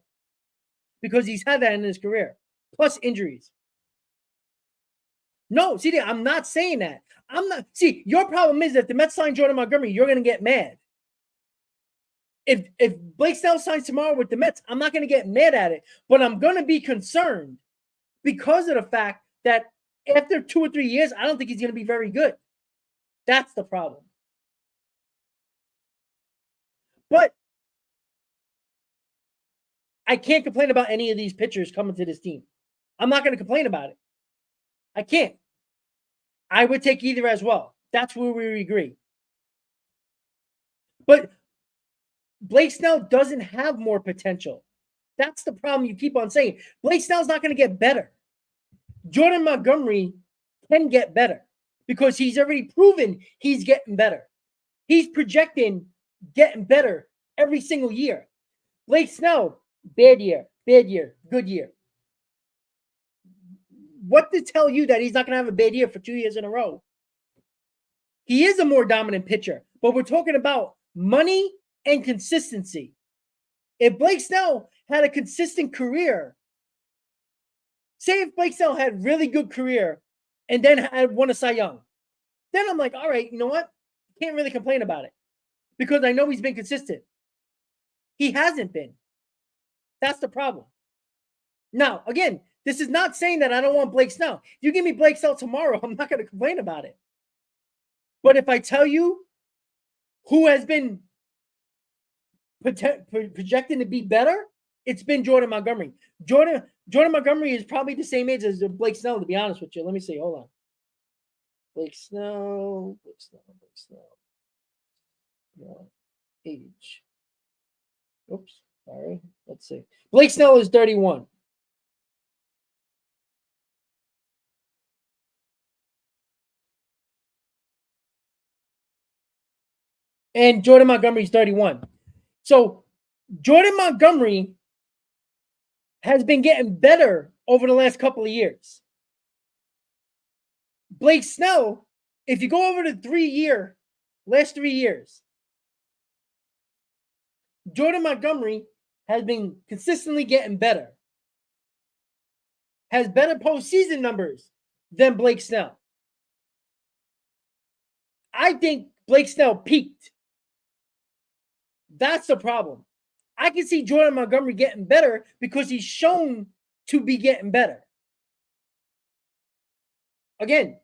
because he's had that in his career, plus injuries. No, see, I'm not saying that. See, your problem is that if the Mets sign Jordan Montgomery, you're going to get mad. If Blake Snell signs tomorrow with the Mets, I'm not going to get mad at it, but I'm going to be concerned because of the fact that after 2 or 3 years, I don't think he's going to be very good. That's the problem. But I can't complain about any of these pitchers coming to this team. I'm not going to complain about it. I can't. I would take either as well. That's where we agree. But Blake Snell doesn't have more potential. That's the problem you keep on saying. Blake Snell's not going to get better. Jordan Montgomery can get better because he's already proven he's getting better. He's projecting getting better every single year. Blake Snell, bad year, good year. What to tell you that he's not going to have a bad year for 2 years in a row? He is a more dominant pitcher, but we're talking about money and consistency. If Blake Snell had a consistent career, say if Blake Snell had really good career and then had won a Cy Young, then I'm like, all right, you know what? Can't really complain about it because I know he's been consistent. He hasn't been. That's the problem. Now, again, this is not saying that I don't want Blake Snell. If you give me Blake Snell tomorrow, I'm not going to complain about it. But if I tell you who has been projecting to be better, it's been Jordan Montgomery. Jordan Montgomery is probably the same age as Blake Snell, to be honest with you. Let me see. Hold on. Blake Snell. No, age. Oops. Sorry. Let's see. Blake Snell is 31. And Jordan Montgomery's 31. So Jordan Montgomery has been getting better over the last couple of years. Blake Snell, if you go over the last 3 years, Jordan Montgomery has been consistently getting better. Has better postseason numbers than Blake Snell. I think Blake Snell peaked. That's the problem. I can see Jordan Montgomery getting better because he's shown to be getting better. Again,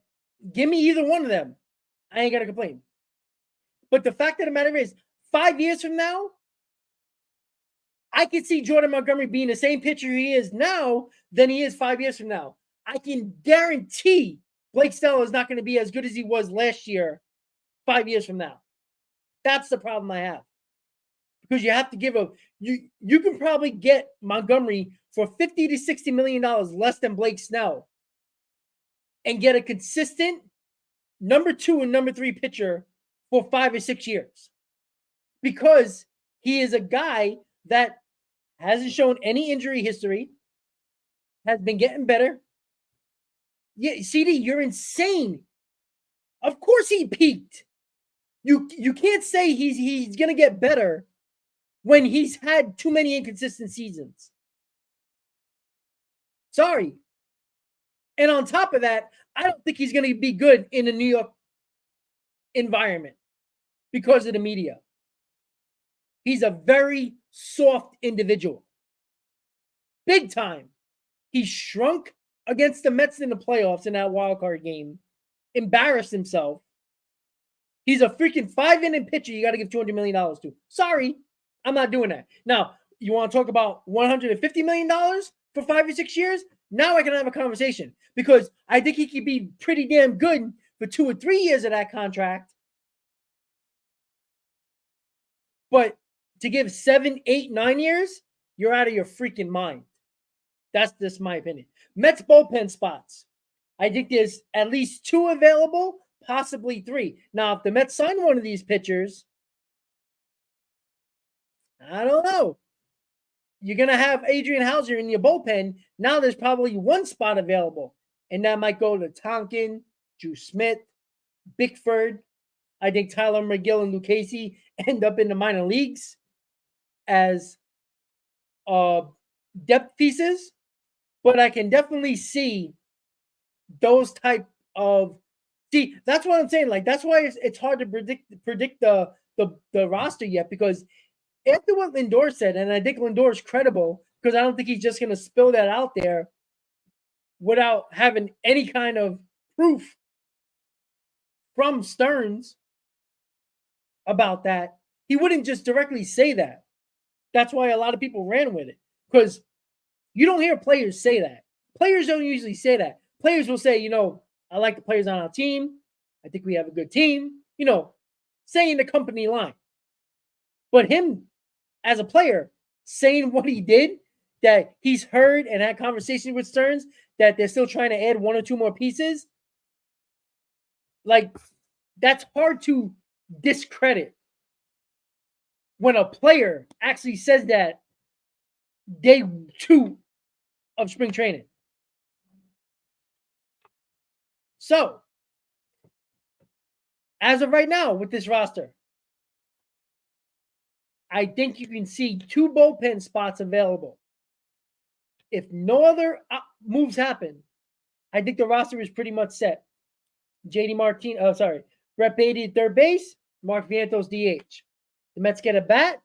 give me either one of them. I ain't going to complain. But the fact of the matter is, 5 years from now, I can see Jordan Montgomery being the same pitcher he is now than he is 5 years from now. I can guarantee Blake Snell is not going to be as good as he was last year 5 years from now. That's the problem I have. Because you have to give you can probably get Montgomery for $50 to $60 million less than Blake Snell and get a consistent number 2 and number 3 pitcher for 5 or 6 years. Because he is a guy that hasn't shown any injury history, has been getting better. Yeah, CD, you're insane. Of course he peaked. You can't say he's going to get better when he's had too many inconsistent seasons. Sorry. And on top of that, I don't think he's going to be good in a New York environment because of the media. He's a very soft individual. Big time. He shrunk against the Mets in the playoffs in that wild card game. Embarrassed himself. He's a freaking 5-inning pitcher you got to give $200 million to. Sorry, I'm not doing that. Now, you want to talk about $150 million for 5 or 6 years? Now I can have a conversation because I think he could be pretty damn good for 2 or 3 years of that contract. But to give 7, 8, 9 years, you're out of your freaking mind. That's just my opinion. Mets bullpen spots. I think there's at least 2 available, possibly 3. Now, if the Mets sign one of these pitchers, I don't know. You're going to have Adrian Hauser in your bullpen. Now there's probably 1 spot available. And that might go to Tonkin, Drew Smith, Bickford. I think Tyler McGill and Lucchesi end up in the minor leagues as depth pieces. But I can definitely see those type of – see, that's what I'm saying. Like, that's why it's hard to predict the roster yet because – after what Lindor said, and I think Lindor is credible because I don't think he's just going to spill that out there without having any kind of proof from Stearns about that. He wouldn't just directly say that. That's why a lot of people ran with it because you don't hear players say that. Players don't usually say that. Players will say, I like the players on our team. I think we have a good team, saying the company line. But him as a player saying what he did, that he's heard and had conversations with Stearns, that they're still trying to add 1 or 2 more pieces, like that's hard to discredit when a player actually says that day 2 of spring training. So, as of right now with this roster, I think you can see 2 bullpen spots available. If no other moves happen, I think the roster is pretty much set. Brett Beatty at third base, Mark Vientos DH. The Mets get a bat.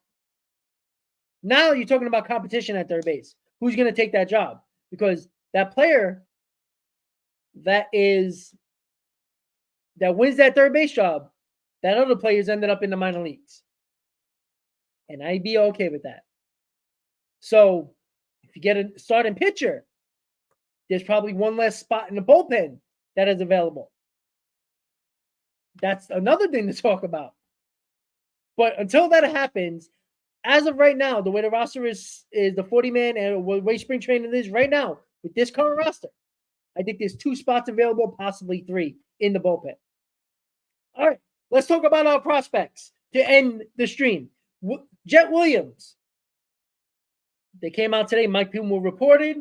Now you're talking about competition at third base. Who's going to take that job? Because that player that wins that third base job, that other player's ended up in the minor leagues. And I'd be okay with that. So if you get a starting pitcher, there's probably 1 less spot in the bullpen that is available. That's another thing to talk about. But until that happens, as of right now, the way the roster is the 40-man and the way spring training is right now with this current roster, I think there's 2 spots available, possibly 3 in the bullpen. All right, let's talk about our prospects to end the stream. Jet Williams. They came out today. Mike Puma reported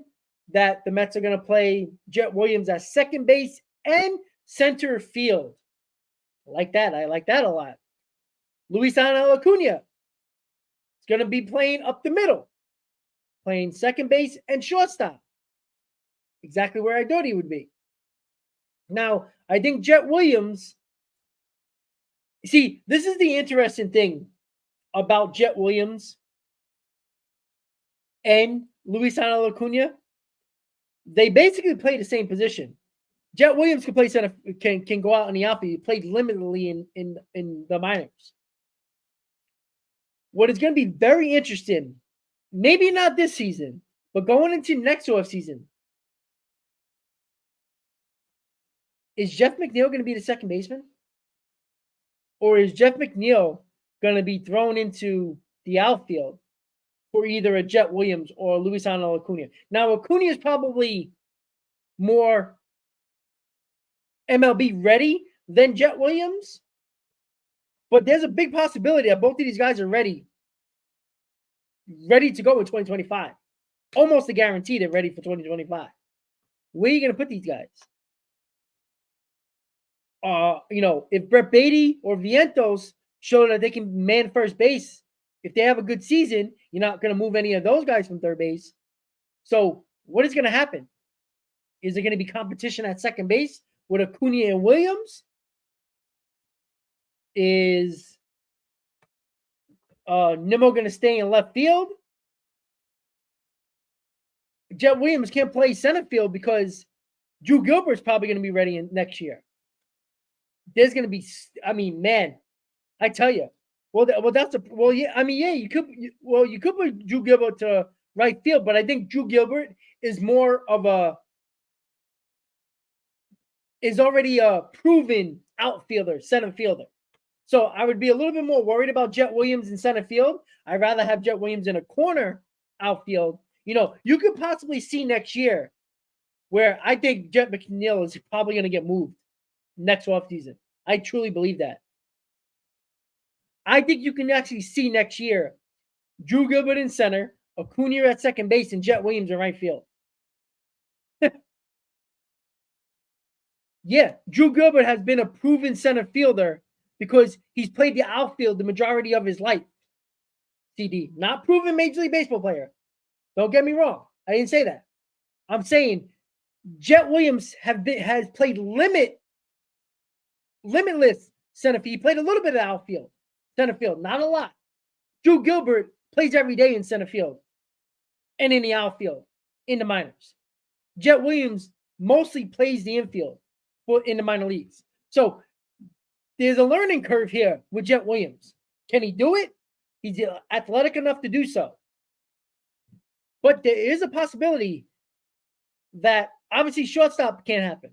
that the Mets are going to play Jet Williams at second base and center field. I like that. I like that a lot. Luis Angel Acuna is going to be playing up the middle, playing second base and shortstop. Exactly where I thought he would be. Now, I think Jet Williams, see, this is the interesting thing about Jet Williams and Luis Angel Acuna. They basically play the same position. Jet Williams can play center, can go out in the outfield. He played limitedly in the minors. What is going to be very interesting, maybe not this season, but going into next offseason, is Jeff McNeil going to be the second baseman? Or is Jeff McNeil going to be thrown into the outfield for either a Jet Williams or Luis Angel Acuna? Now, Acuna is probably more MLB ready than Jet Williams, but there's a big possibility that both of these guys are ready to go in 2025. Almost a guarantee they're ready for 2025. Where are you going to put these guys? If Brett Beatty or Vientos show that they can man first base, if they have a good season, you're not going to move any of those guys from third base. So what is going to happen? Is there going to be competition at second base with Acuna and Williams? Is Nimmo going to stay in left field? Jet Williams can't play center field because Drew Gilbert's probably going to be ready next year. There's going to be, I tell you. You could put Drew Gilbert to right field, but I think Drew Gilbert is already a proven outfielder, center fielder. So I would be a little bit more worried about Jet Williams in center field. I'd rather have Jet Williams in a corner outfield. You could possibly see next year where I think Jet McNeil is probably going to get moved next offseason. I truly believe that. I think you can actually see next year Drew Gilbert in center, Acuna at second base, and Jet Williams in right field. Yeah, Drew Gilbert has been a proven center fielder because he's played the outfield the majority of his life. CD, not proven Major League Baseball player. Don't get me wrong. I didn't say that. I'm saying Jet Williams has played limitless center field. He played a little bit of outfield, center field, not a lot. Drew Gilbert plays every day in center field and in the outfield in the minors. Jet Williams mostly plays the infield in the minor leagues. So there's a learning curve here with Jet Williams. Can he do it? He's athletic enough to do so. But there is a possibility that obviously shortstop can't happen.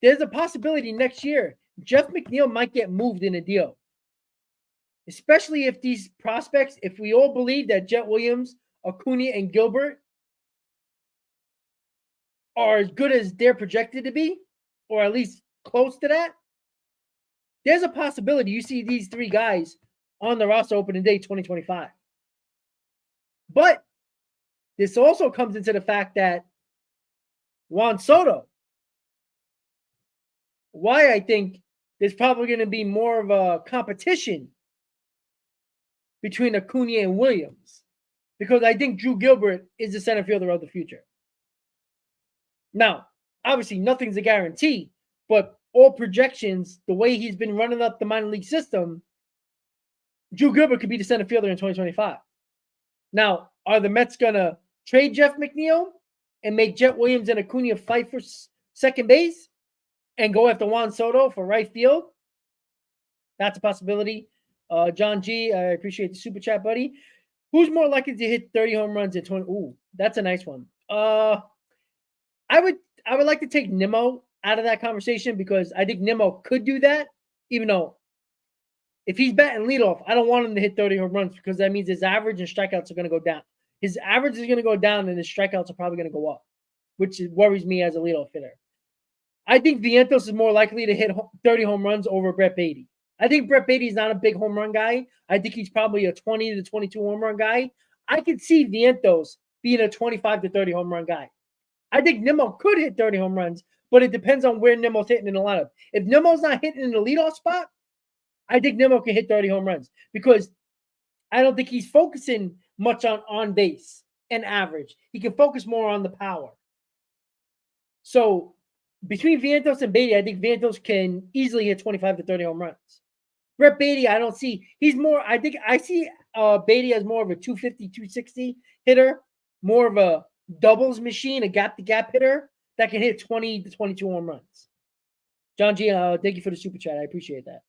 There's a possibility next year Jeff McNeil might get moved in a deal. Especially if these prospects, if we all believe that Jet Williams, Acuna, and Gilbert are as good as they're projected to be, or at least close to that, there's a possibility you see these three guys on the roster opening day 2025. But this also comes into the fact that Juan Soto, why I think there's probably going to be more of a competition between Acuna and Williams, because I think Drew Gilbert is the center fielder of the future. Now, obviously, nothing's a guarantee, but all projections, the way he's been running up the minor league system, Drew Gilbert could be the center fielder in 2025. Now, are the Mets going to trade Jeff McNeil and make Jet Williams and Acuna fight for second base and go after Juan Soto for right field? That's a possibility. John G, I appreciate the super chat, buddy. Who's more likely to hit 30 home runs in 20? Ooh, that's a nice one. I would like to take Nimmo out of that conversation because I think Nimmo could do that, even though if he's batting leadoff, I don't want him to hit 30 home runs because that means his average and strikeouts are going to go down. His average is going to go down and his strikeouts are probably going to go up, which worries me as a leadoff hitter. I think Vientos is more likely to hit 30 home runs over Brett Beatty. I think Brett Beatty's not a big home run guy. I think he's probably a 20 to 22 home run guy. I could see Vientos being a 25 to 30 home run guy. I think Nimmo could hit 30 home runs, but it depends on where Nimmo's hitting in the lineup. If Nimmo's not hitting in the leadoff spot, I think Nimmo can hit 30 home runs because I don't think he's focusing much on base and average. He can focus more on the power. So between Vientos and Beatty, I think Vientos can easily hit 25 to 30 home runs. Brett Beatty, I don't see. He's more, I think I see Beatty as more of a 250, 260 hitter, more of a doubles machine, a gap-to-gap hitter that can hit 20 to 22 home runs. John G, thank you for the super chat. I appreciate that.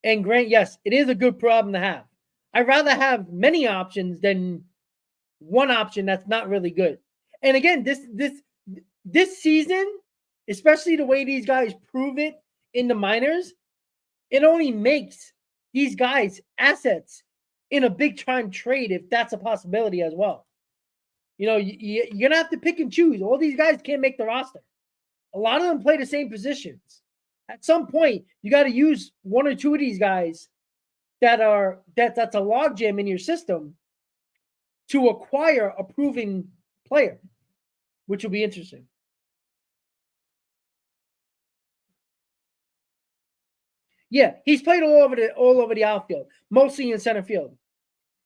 And Grant, yes, it is a good problem to have. I'd rather have many options than one option that's not really good. And again, this season, especially the way these guys prove it in the minors, it only makes these guys assets in a big time trade if that's a possibility as well. You know, you're going to have to pick and choose. All these guys can't make the roster. A lot of them play the same positions. At some point, you got to use one or two of these guys that's a logjam in your system to acquire a proven player, which will be interesting. Yeah, he's played all over the outfield, mostly in center field.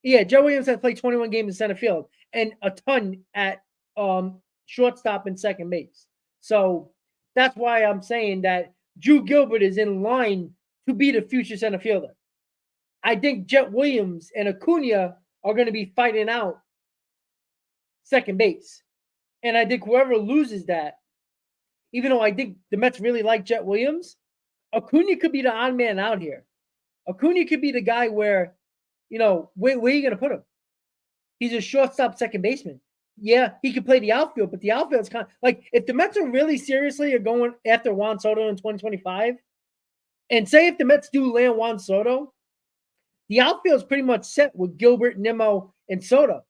Yeah, Joe Williams has played 21 games in center field and a ton at shortstop and second base. So that's why I'm saying that Drew Gilbert is in line to be the future center fielder. I think Jet Williams and Acuna are going to be fighting out second base. And I think whoever loses that, even though I think the Mets really like Jet Williams, Acuna could be the odd man out here. Acuna could be the guy where, you know, where are you going to put him? He's a shortstop second baseman. Yeah, he could play the outfield, but the outfield's kind of like if the Mets are really seriously are going after Juan Soto in 2025, and say if the Mets do land Juan Soto, the outfield's pretty much set with Gilbert, Nimmo, and Soto.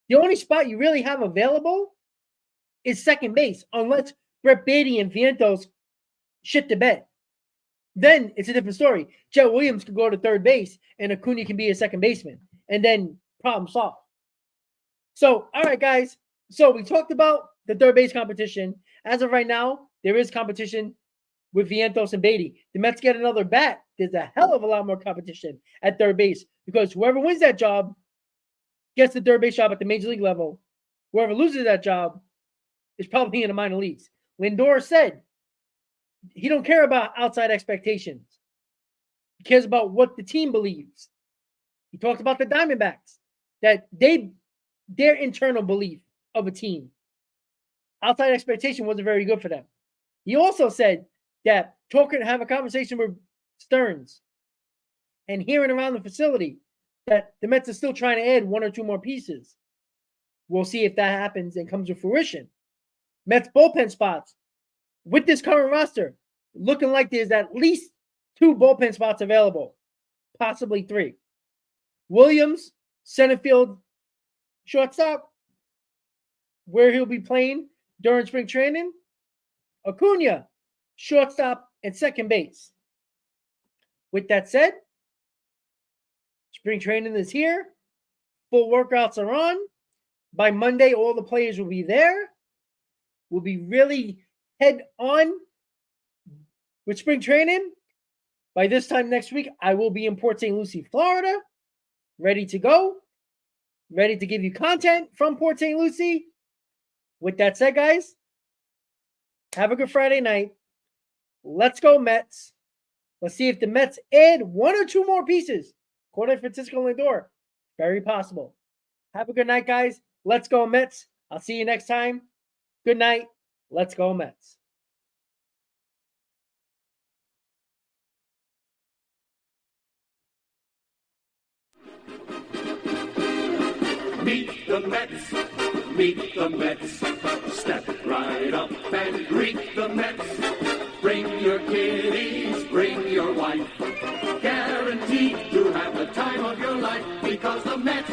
The only spot you really have available is second base, unless Brett Beatty and Vientos shit the bed. Then it's a different story. Jet Williams can go to third base, and Acuna can be a second baseman, and then problem solved. So, all right, guys. So we talked about the third base competition. As of right now, there is competition with Vientos and Beatty. The Mets get another bat. There's a hell of a lot more competition at third base because whoever wins that job gets the third base job at the major league level. Whoever loses that job is probably in the minor leagues. Lindor said he don't care about outside expectations. He cares about what the team believes. He talked about the Diamondbacks, that their internal belief of a team. Outside expectation wasn't very good for them. He also said that have a conversation with Stearns and hearing around the facility that the Mets are still trying to add one or two more pieces. We'll see if that happens and comes to fruition. Mets bullpen spots with this current roster looking like there's at least 2 bullpen spots available, possibly 3. Williams, center field, shortstop, where he'll be playing during spring training. Acuna, shortstop, and second base. With that said, spring training is here. Full workouts are on. By Monday, all the players will be there. We'll be really head on with spring training. By this time next week, I will be in Port St. Lucie, Florida, ready to go. Ready to give you content from Port St. Lucie. With that said, guys, have a good Friday night. Let's go, Mets. Let's see if the Mets add 1 or 2 more pieces. According to Francisco Lindor, very possible. Have a good night, guys. Let's go, Mets. I'll see you next time. Good night. Let's go, Mets. Meet the Mets, meet the Mets. Step right up and greet the Mets. Bring your kiddies, bring your wife. Guaranteed to have the time of your life because the Mets